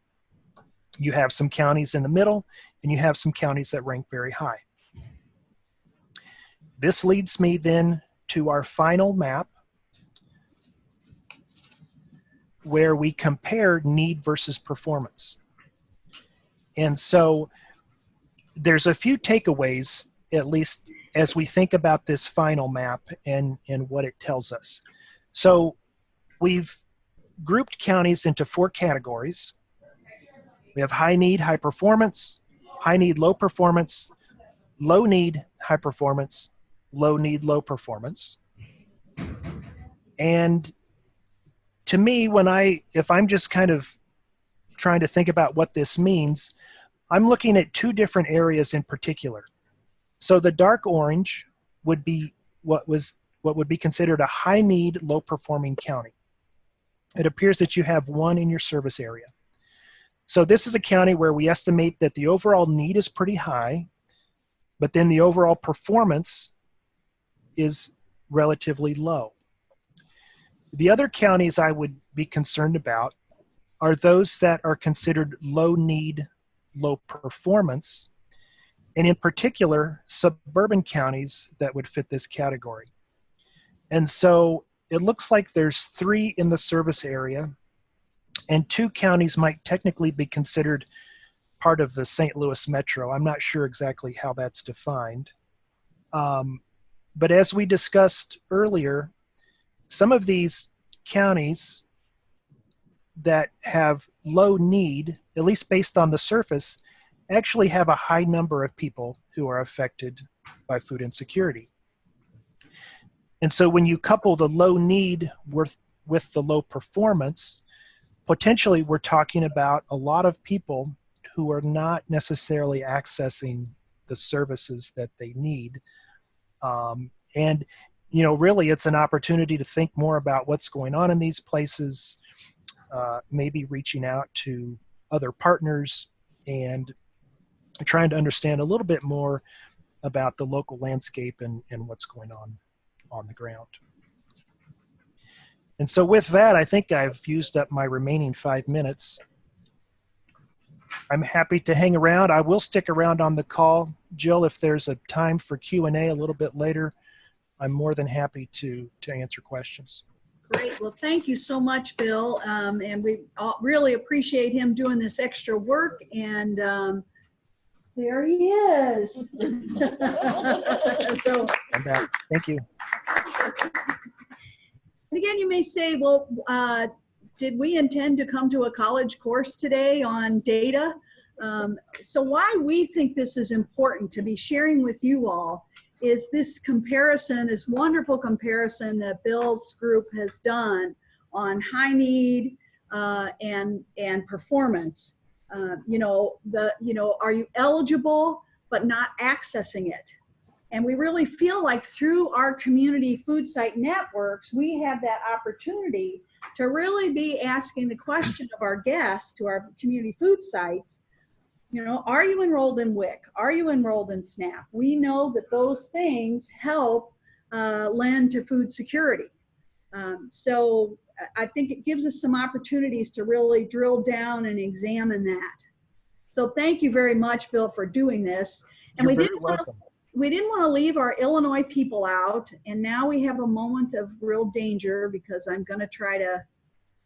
You have some counties in the middle, and you have some counties that rank very high. This leads me then to our final map, where we compare need versus performance. And so there's a few takeaways, at least as we think about this final map and what it tells us. So we've grouped counties into 4 categories. We have high need, high performance, high need, low performance, low need, high performance, low need, low performance. And to me, if I'm just kind of trying to think about what this means, I'm looking at 2 different areas in particular. So the dark orange would be what would be considered a high need, low performing county. It appears that you have 1 in your service area. So this is a county where we estimate that the overall need is pretty high, but then the overall performance is relatively low. The other counties I would be concerned about are those that are considered low need, low performance, and in particular, suburban counties that would fit this category. And so it looks like there's 3 in the service area, and 2 counties might technically be considered part of the St. Louis Metro. I'm not sure exactly how that's defined. But as we discussed earlier, some of these counties that have low need, at least based on the surface, actually have a high number of people who are affected by food insecurity. And so when you couple the low need with the low performance, potentially we're talking about a lot of people who are not necessarily accessing the services that they need. And, you know, really it's an opportunity to think more about what's going on in these places, maybe reaching out to other partners and trying to understand a little bit more about the local landscape and what's going on the ground. And so with that, I think I've used up my remaining 5 minutes. I'm happy to hang around. I will stick around on the call. Jill, if there's a time for Q&A a little bit later, I'm more than happy to answer questions. Great. Well, thank you so much, Bill. And we all really appreciate him doing this extra work. And there he is. So, I'm back. Thank you. and again, you may say, well, did we intend to come to a college course today on data? So why we think this is important to be sharing with you all is this comparison, this wonderful comparison that Bill's group has done on high need and performance. Are you eligible but not accessing it? And we really feel like through our community food site networks, we have that opportunity to really be asking the question of our guests to our community food sites, you know, are you enrolled in WIC? Are you enrolled in SNAP? We know that those things help lend to food security. So I think it gives us some opportunities to really drill down and examine that. So thank you very much, Bill, for doing this. And You're very welcome. We didn't want to leave our Illinois people out, and now we have a moment of real danger because I'm going to try to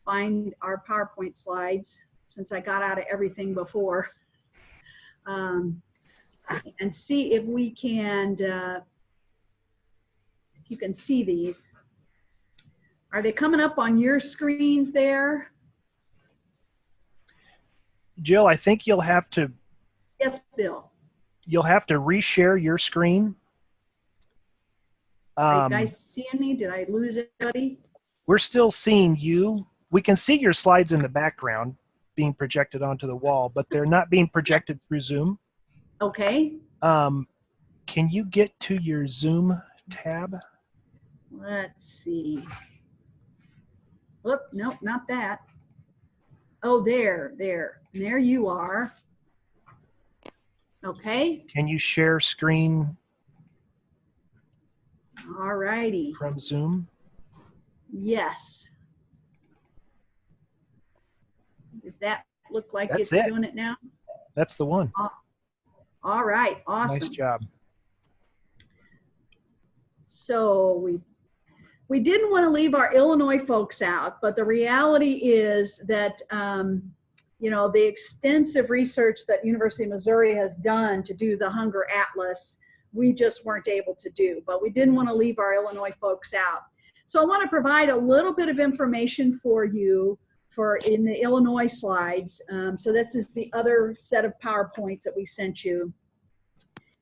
find our PowerPoint slides since I got out of everything before, and see if we can, if you can see these. Are they coming up on your screens there? Jill, I think you'll have to Yes, Bill. reshare your screen. Are you guys seeing me? Did I lose anybody? We're still seeing you. We can see your slides in the background being projected onto the wall, but they're not being projected through Zoom. Okay. Can you get to your Zoom tab? Let's see. Whoop, nope, not that. Oh, there you are. Okay. Can you share screen All righty. from Zoom? Yes. Does that look like That's it's it. doing it now? That's the one. All right, awesome. Nice job. So we didn't want to leave our Illinois folks out, but the reality is that the extensive research that University of Missouri has done to do the Hunger Atlas, we just weren't able to do, but we didn't want to leave our Illinois folks out. So I want to provide a little bit of information for you in the Illinois slides. So this is the other set of PowerPoints that we sent you.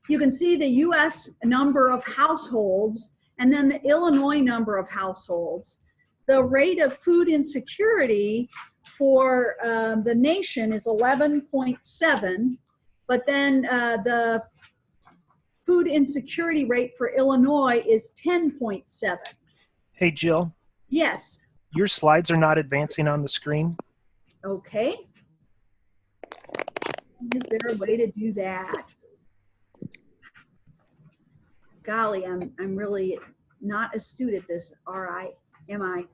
You can see the US number of households and then the Illinois number of households. The rate of food insecurity for the nation is 11.7, but then the food insecurity rate for Illinois is 10.7. Hey, Jill. Yes. Your slides are not advancing on the screen. Okay. Is there a way to do that? Golly, I'm really not astute at this, am I?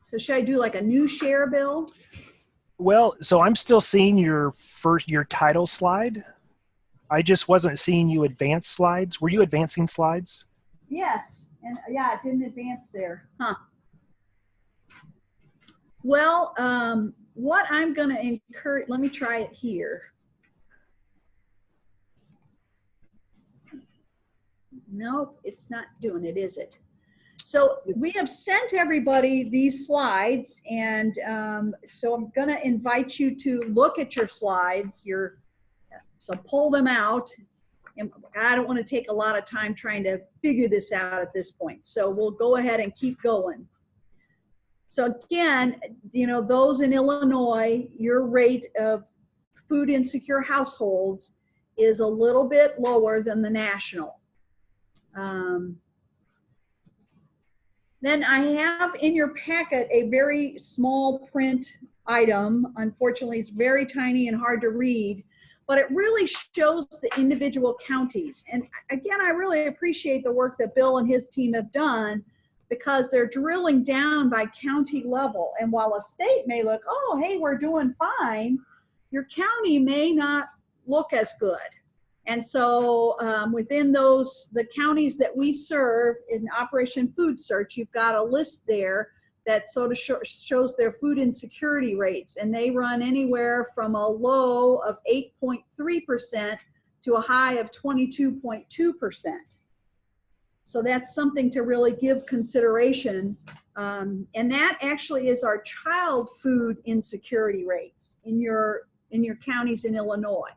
So should I do like a new share, Bill? Well, so I'm still seeing your title slide. I just wasn't seeing you advance slides. Were you advancing slides? Yes, and yeah, it didn't advance there, huh? Well, what I'm going to encourage, let me try it here. Nope, it's not doing it, is it? So we have sent everybody these slides, and so I'm going to invite you to look at your slides. So pull them out and I don't want to take a lot of time trying to figure this out at this point. So we'll go ahead and keep going. So again, you know, those in Illinois, your rate of food insecure households is a little bit lower than the national. Then I have in your packet a very small print item. Unfortunately, it's very tiny and hard to read, but it really shows the individual counties. And again, I really appreciate the work that Bill and his team have done, because they're drilling down by county level. And while a state may look, oh, hey, we're doing fine, your county may not look as good. And so within the counties that we serve in Operation Food Search, you've got a list there that sort of shows their food insecurity rates. And they run anywhere from a low of 8.3% to a high of 22.2%. So that's something to really give consideration. And that actually is our child food insecurity rates in your counties in Illinois.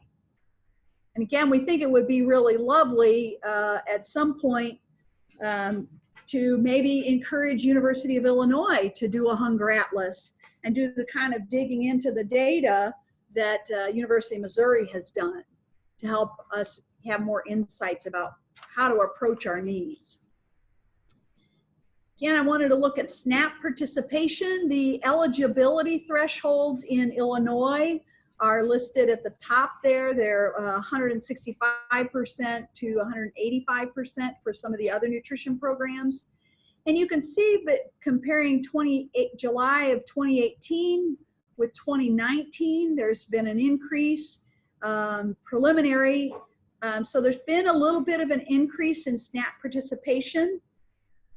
And again, we think it would be really lovely at some point to maybe encourage University of Illinois to do a hunger atlas and do the kind of digging into the data that University of Missouri has done to help us have more insights about how to approach our needs. Again, I wanted to look at SNAP participation. The eligibility thresholds in Illinois are listed at the top there. They're 165% to 185% for some of the other nutrition programs. And you can see that comparing July of 2018 with 2019, there's been an increase, preliminary. So there's been a little bit of an increase in SNAP participation,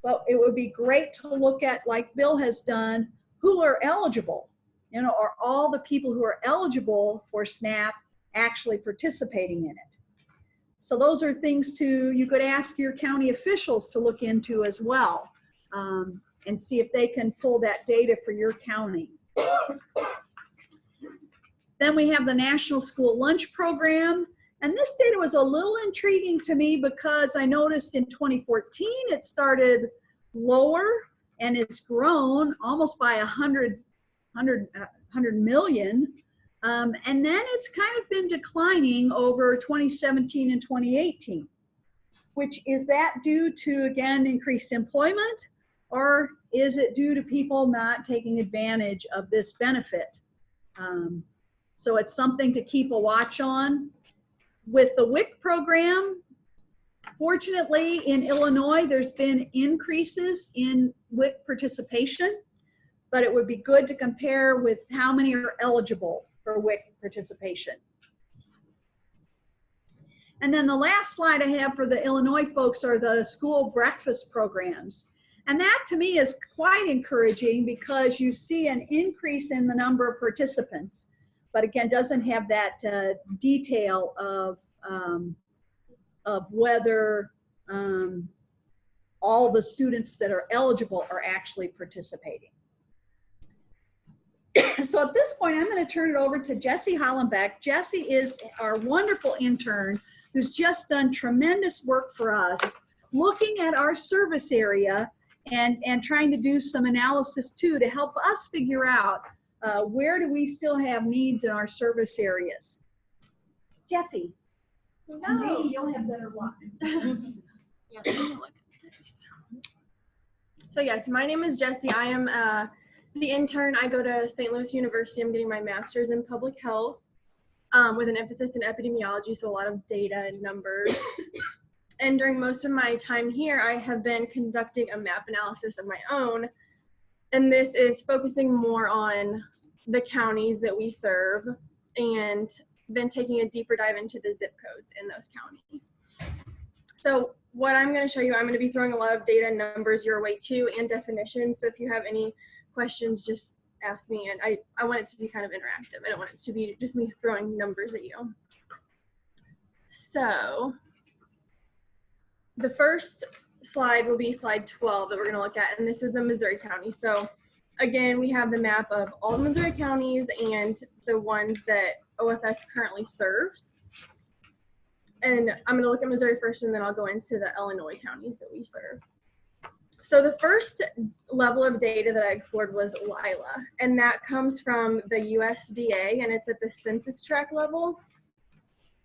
but it would be great to look at, like Bill has done, who are eligible. You know, are all the people who are eligible for SNAP actually participating in it? So those are things you could ask your county officials to look into as well, and see if they can pull that data for your county. Then we have the National School Lunch Program. And this data was a little intriguing to me because I noticed in 2014 it started lower and it's grown almost by 100 million. And then it's kind of been declining over 2017 and 2018, which is that due to, again, increased employment, or is it due to people not taking advantage of this benefit? So it's something to keep a watch on. With the WIC program, fortunately in Illinois, there's been increases in WIC participation, but it would be good to compare with how many are eligible for WIC participation. And then the last slide I have for the Illinois folks are the school breakfast programs. And that to me is quite encouraging because you see an increase in the number of participants, but again, doesn't have that detail of whether all the students that are eligible are actually participating. So at this point, I'm going to turn it over to Jessie Hollenbeck. Jessie is our wonderful intern who's just done tremendous work for us, looking at our service area and trying to do some analysis too to help us figure out where do we still have needs in our service areas. Jessie. No. Maybe you'll have better luck. So yes, my name is Jessie. I am the intern. I go to St. Louis University. I'm getting my master's in public health with an emphasis in epidemiology, so a lot of data and numbers. And during most of my time here, I have been conducting a map analysis of my own. And this is focusing more on the counties that we serve and then taking a deeper dive into the zip codes in those counties. So what I'm going to show you, I'm going to be throwing a lot of data and numbers your way too, and definitions. So if you have any questions, just ask me. And I want it to be kind of interactive. I don't want it to be just me throwing numbers at you. So the first slide will be slide 12 that we're going to look at, and this is the Missouri County. So again, we have the map of all the Missouri counties and the ones that OFS currently serves. And I'm going to look at Missouri first, and then I'll go into the Illinois counties that we serve. So the first level of data that I explored was LILA, and that comes from the USDA, and it's at the census tract level.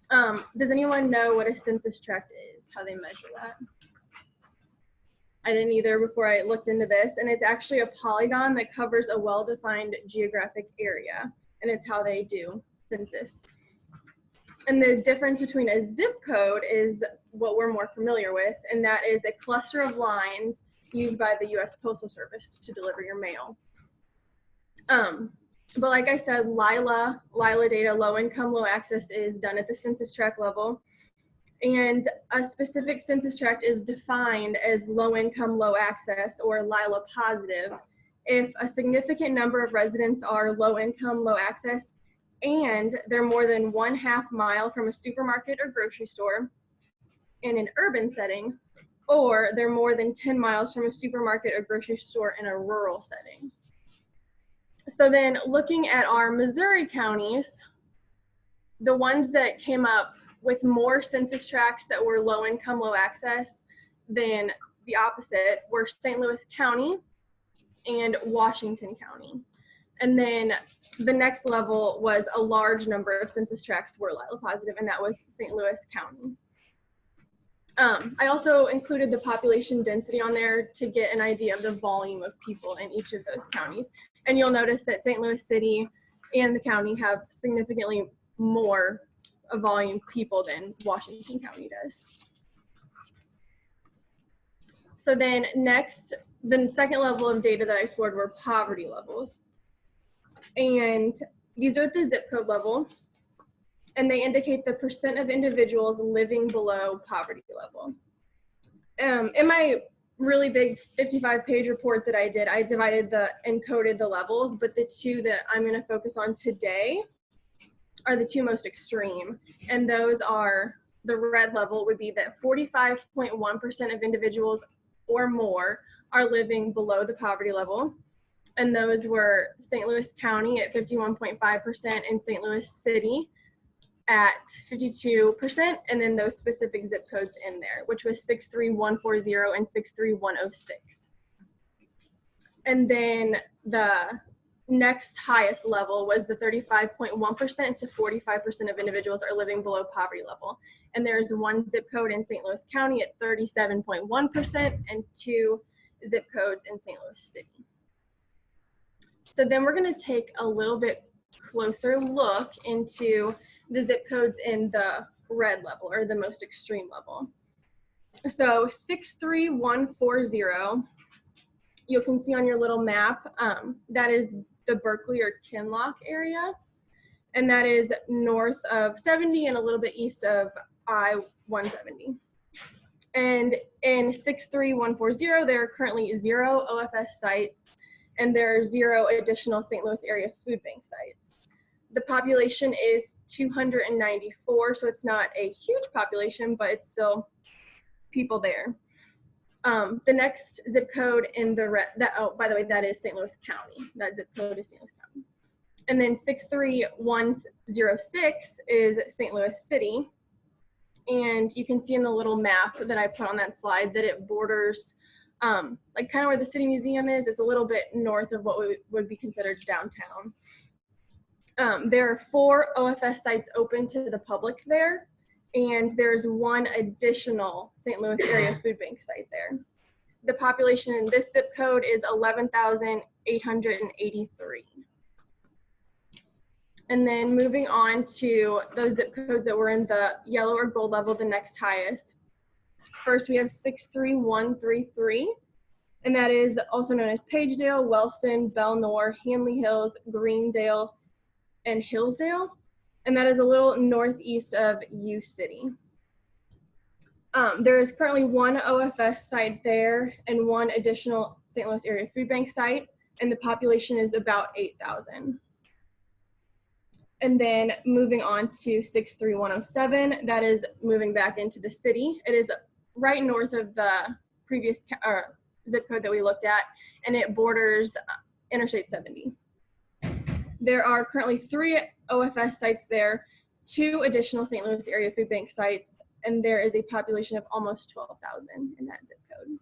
Does anyone know what a census tract is, how they measure that? I didn't either before I looked into this, and it's actually a polygon that covers a well-defined geographic area, and it's how they do census. And the difference between a zip code is what we're more familiar with, and that is a cluster of lines used by the U.S. Postal Service to deliver your mail. But like I said, LILA data, low income, low access, is done at the census tract level. And a specific census tract is defined as low income, low access, or LILA positive, if a significant number of residents are low income, low access, and they're more than 1/2 mile from a supermarket or grocery store in an urban setting, or they're more than 10 miles from a supermarket or grocery store in a rural setting. So then looking at our Missouri counties, the ones that came up with more census tracts that were low income, low access than the opposite were St. Louis County and Washington County. And then the next level was a large number of census tracts were LILA positive, and that was St. Louis County. I also included the population density on there to get an idea of the volume of people in each of those counties. And you'll notice that St. Louis City and the county have significantly more volume people than Washington County does. So then next, the second level of data that I explored were poverty levels. And these are at the zip code level, and they indicate the percent of individuals living below poverty level. In my really big 55-page report that I did, I divided and coded the levels, but the two that I'm going to focus on today are the two most extreme. And those are, the red level would be that 45.1% of individuals or more are living below the poverty level. And those were St. Louis County at 51.5% and St. Louis City at 52%, and then those specific zip codes in there, which was 63140 and 63106. And then the next highest level was the 35.1% to 45% of individuals are living below poverty level. And there's one zip code in St. Louis County at 37.1% and 2 zip codes in St. Louis City. So then we're going to take a little bit closer look into the zip codes in the red level, or the most extreme level. So 63140, you can see on your little map, that is the Berkeley or Kinloch area, and that is north of 70 and a little bit east of I-170. And in 63140, there are currently 0 OFS sites, and there are 0 additional St. Louis area food bank sites. The population is 294, so it's not a huge population, but it's still people there. The next zip code in the red, oh, by the way, that is St. Louis County. That zip code is St. Louis County. And then 63106 is St. Louis City. And you can see in the little map that I put on that slide that it borders, like kind of where the City Museum is. It's a little bit north of what would be considered downtown. There are 4 OFS sites open to the public there, and there's 1 additional St. Louis area food bank site there. The population in this zip code is 11,883. And then moving on to those zip codes that were in the yellow or gold level, the next highest. First, we have 63133, and that is also known as Pagedale, Wellston, Belnor, Hanley Hills, Greendale, and Hillsdale, and that is a little northeast of U City. There is currently 1 OFS site there and 1 additional St. Louis area food bank site, and the population is about 8,000. And then moving on to 63107, that is moving back into the city. It is right north of the previous zip code that we looked at, and it borders Interstate 70. There are currently 3 OFS sites there, 2 additional St. Louis area food bank sites, and there is a population of almost 12,000 in that zip code.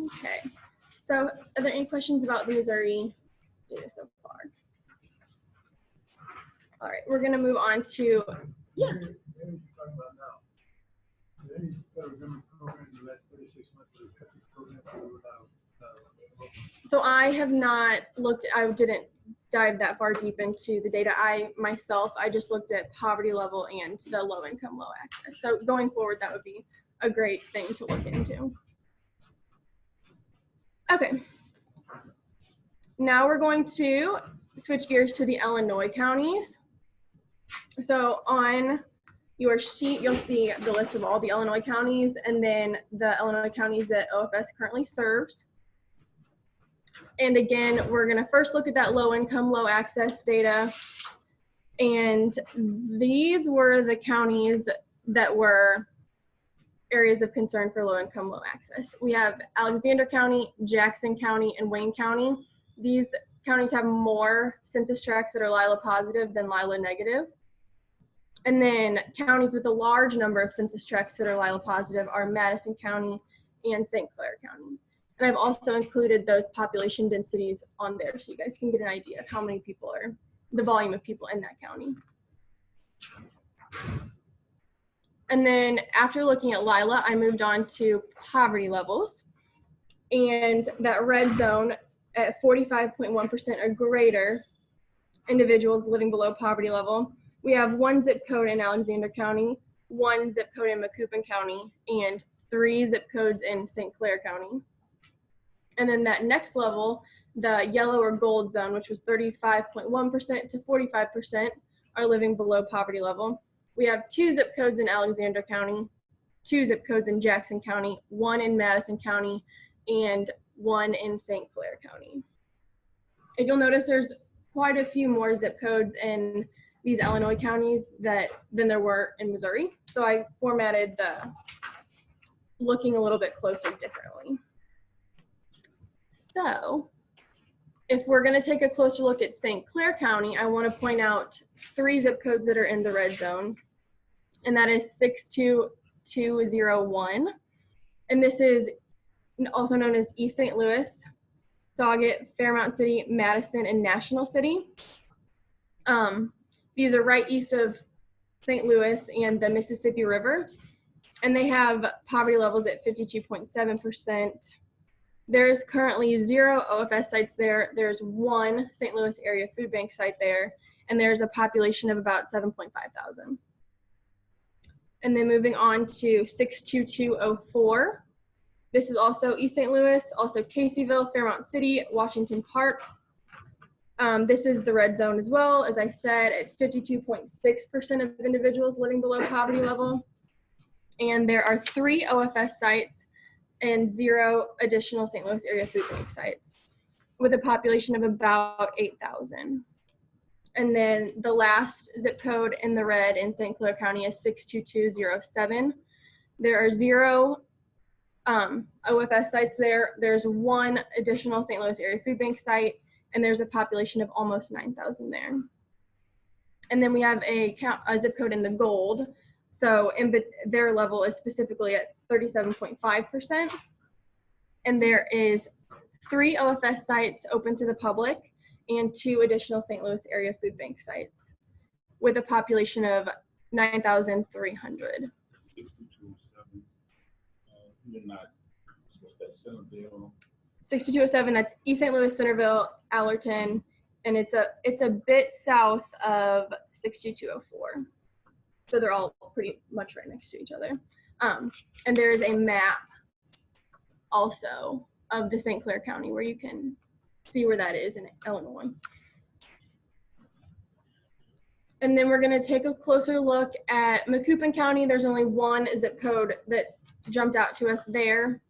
Okay, so are there any questions about the Missouri data so far? All right, we're gonna move on to, yeah. So I have not looked, I didn't dive that far deep into the data. I just looked at poverty level and the low income, low access. So going forward, that would be a great thing to look into. Okay. Now we're going to switch gears to the Illinois counties. So on your sheet, you'll see the list of all the Illinois counties and then the Illinois counties that OFS currently serves. And again, we're gonna first look at that low income, low access data. And these were the counties that were areas of concern for low income, low access. We have Alexander County, Jackson County, and Wayne County. These counties have more census tracts that are LILA positive than LILA negative. And then counties with a large number of census tracts that are LILA positive are Madison County and St. Clair County. And I've also included those population densities on there so you guys can get an idea of how many people are, the volume of people in that county. And then after looking at LILA, I moved on to poverty levels. And that red zone at 45.1% or greater individuals living below poverty level. We have 1 zip code in Alexander County, 1 zip code in Macoupin County, and 3 zip codes in St. Clair County. And then that next level, the yellow or gold zone, which was 35.1% to 45%, are living below poverty level. We have 2 zip codes in Alexander County, 2 zip codes in Jackson County, 1 in Madison County, and 1 in St. Clair County. And you'll notice there's quite a few more zip codes in these Illinois counties than there were in Missouri. So I formatted the looking a little bit closer differently. So if we're gonna take a closer look at St. Clair County, I wanna point out 3 zip codes that are in the red zone, and that is 62201. And this is also known as East St. Louis, Sauget, Fairmount City, Madison, and National City. These are right east of St. Louis and the Mississippi River, and they have poverty levels at 52.7%. There's currently 0 OFS sites there. There's 1 St. Louis area food bank site there, and there's a population of about 7,500. And then moving on to 62204. This is also East St. Louis, also Caseyville, Fairmount City, Washington Park. This is the red zone as well, as I said, at 52.6% of individuals living below poverty level. And there are 3 OFS sites and 0 additional St. Louis area food bank sites with a population of about 8,000. And then the last zip code in the red in St. Clair County is 62207. There are 0 OFS sites there. There's 1 additional St. Louis area food bank site, and there's a population of almost 9,000 there. And then we have a zip code in the gold. So their level is specifically at 37.5%. And there is 3 OFS sites open to the public and 2 additional St. Louis area food bank sites with a population of 9,300. 6207. You're not, what's that, Centerville? 6207, that's East St. Louis, Centerville, Allerton, and it's a bit south of 62204. So they're all pretty much right next to each other. And there is a map also of the St. Clair County where you can see where that is in Illinois. And then we're gonna take a closer look at Macoupin County. There's only 1 zip code that jumped out to us there,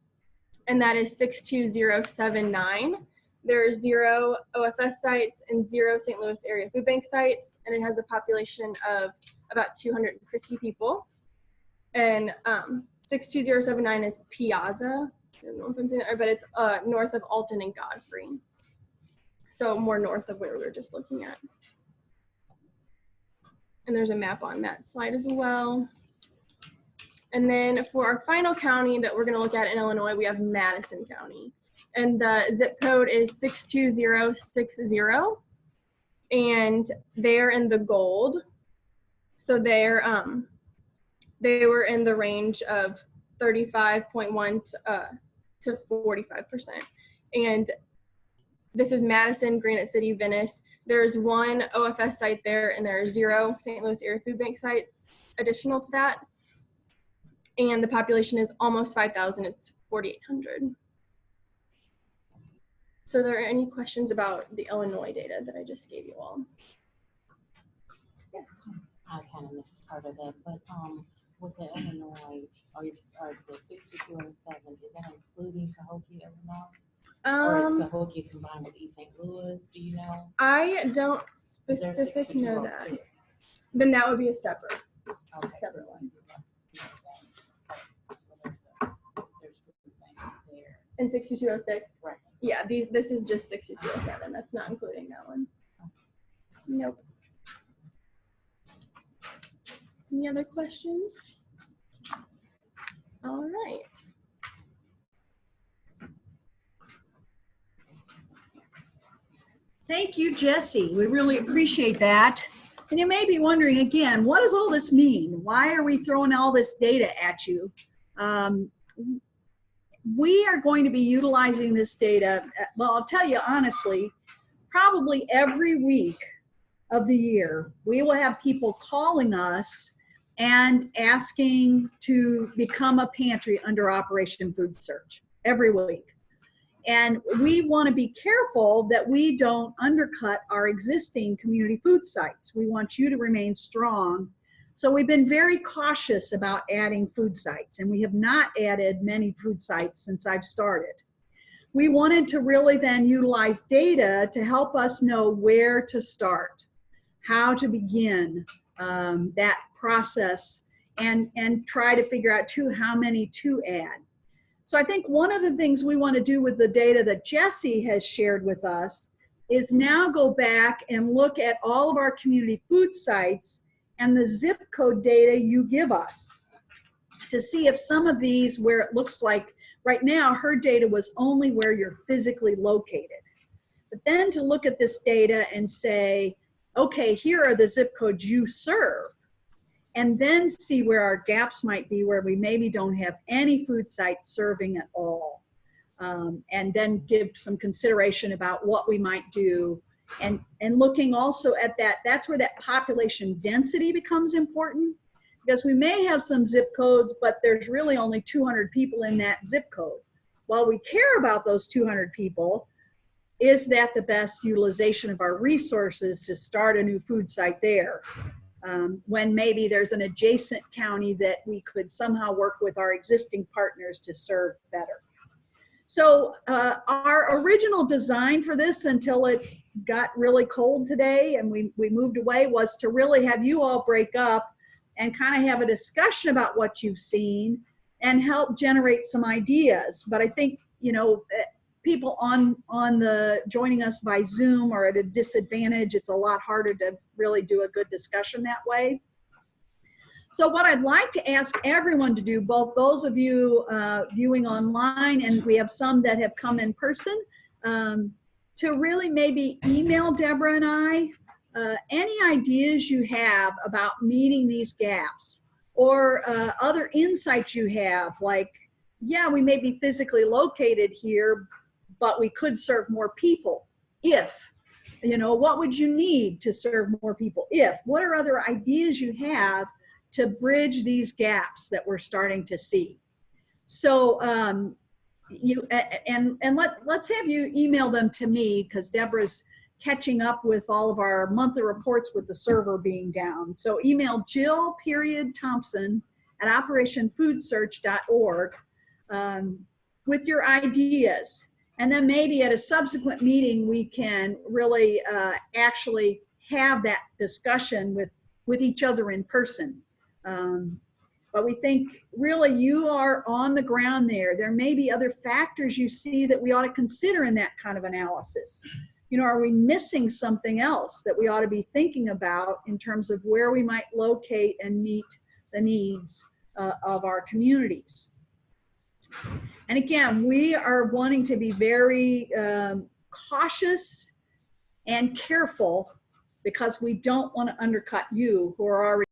and that is 62079. There are 0 OFS sites and 0 St. Louis area food bank sites, and it has a population of about 250 people. And 62079 is Piazza. I don't know if I'm saying that right, but it's north of Alton and Godfrey. So more north of where we were just looking at. And there's a map on that slide as well. And then for our final county that we're going to look at in Illinois, we have Madison County. And the zip code is 62060. And they're in the gold. So they were in the range of 35.1 to 45%. And this is Madison, Granite City, Venice. There's one OFS site there, and there are 0 St. Louis Area Food Bank sites additional to that. And the population is almost 5,000. It's 4,800. So are there any questions about the Illinois data that I just gave you all? Yes. I kind of missed part of that, but with the Illinois, or the 6207, is that including Cahokia, Illinois? Or is Cahokia combined with East St. Louis? Do you know? I don't specifically know that. Then that would be a separate one. There's food banks there. In 6206? Right. Yeah, this is just 6207. That's not including that one. Nope. Any other questions? All right. Thank you, Jesse. We really appreciate that. And you may be wondering again, what does all this mean? Why are we throwing all this data at you? We are going to be utilizing this data, well, I'll tell you honestly, probably every week of the year, we will have people calling us and asking to become a pantry under Operation Food Search every week. And we want to be careful that we don't undercut our existing community food sites. We want you to remain strong. So we've been very cautious about adding food sites, and we have not added many food sites since I've started. We wanted to really then utilize data to help us know where to start, how to begin that process, and try to figure out how many to add. So I think one of the things we want to do with the data that Jesse has shared with us is now go back and look at all of our community food sites and the zip code data you give us to see if some of these, where it looks like right now her data was only where you're physically located. But then to look at this data and say, okay, here are the zip codes you serve, and then see where our gaps might be, where we maybe don't have any food sites serving at all. And then give some consideration about what we might do. And looking also at that's where that population density becomes important, because we may have some zip codes, but there's really only 200 people in that zip code. While we care about those 200 people, is that the best utilization of our resources to start a new food site there? When maybe there's an adjacent county that we could somehow work with our existing partners to serve better. So our original design for this, until it got really cold today and we moved away, was to really have you all break up and kind of have a discussion about what you've seen and help generate some ideas. But I think, you know, people on the joining us by Zoom are at a disadvantage. It's a lot harder to really do a good discussion that way. So what I'd like to ask everyone to do, both those of you viewing online, and we have some that have come in person, to really maybe email Deborah and I any ideas you have about meeting these gaps, or other insights you have, like, yeah, we may be physically located here, but we could serve more people if, you know, what would you need to serve more people if? What are other ideas you have to bridge these gaps that we're starting to see? So let's have you email them to me, because Deborah's catching up with all of our monthly reports with the server being down. So email jill.thompson@operationfoodsearch.org with your ideas. And then maybe at a subsequent meeting, we can really actually have that discussion with each other in person. But we think really you are on the ground there. There may be other factors you see that we ought to consider in that kind of analysis. you know, are we missing something else that we ought to be thinking about in terms of where we might locate and meet the needs of our communities? And again, we are wanting to be very cautious and careful because we don't want to undercut you who are already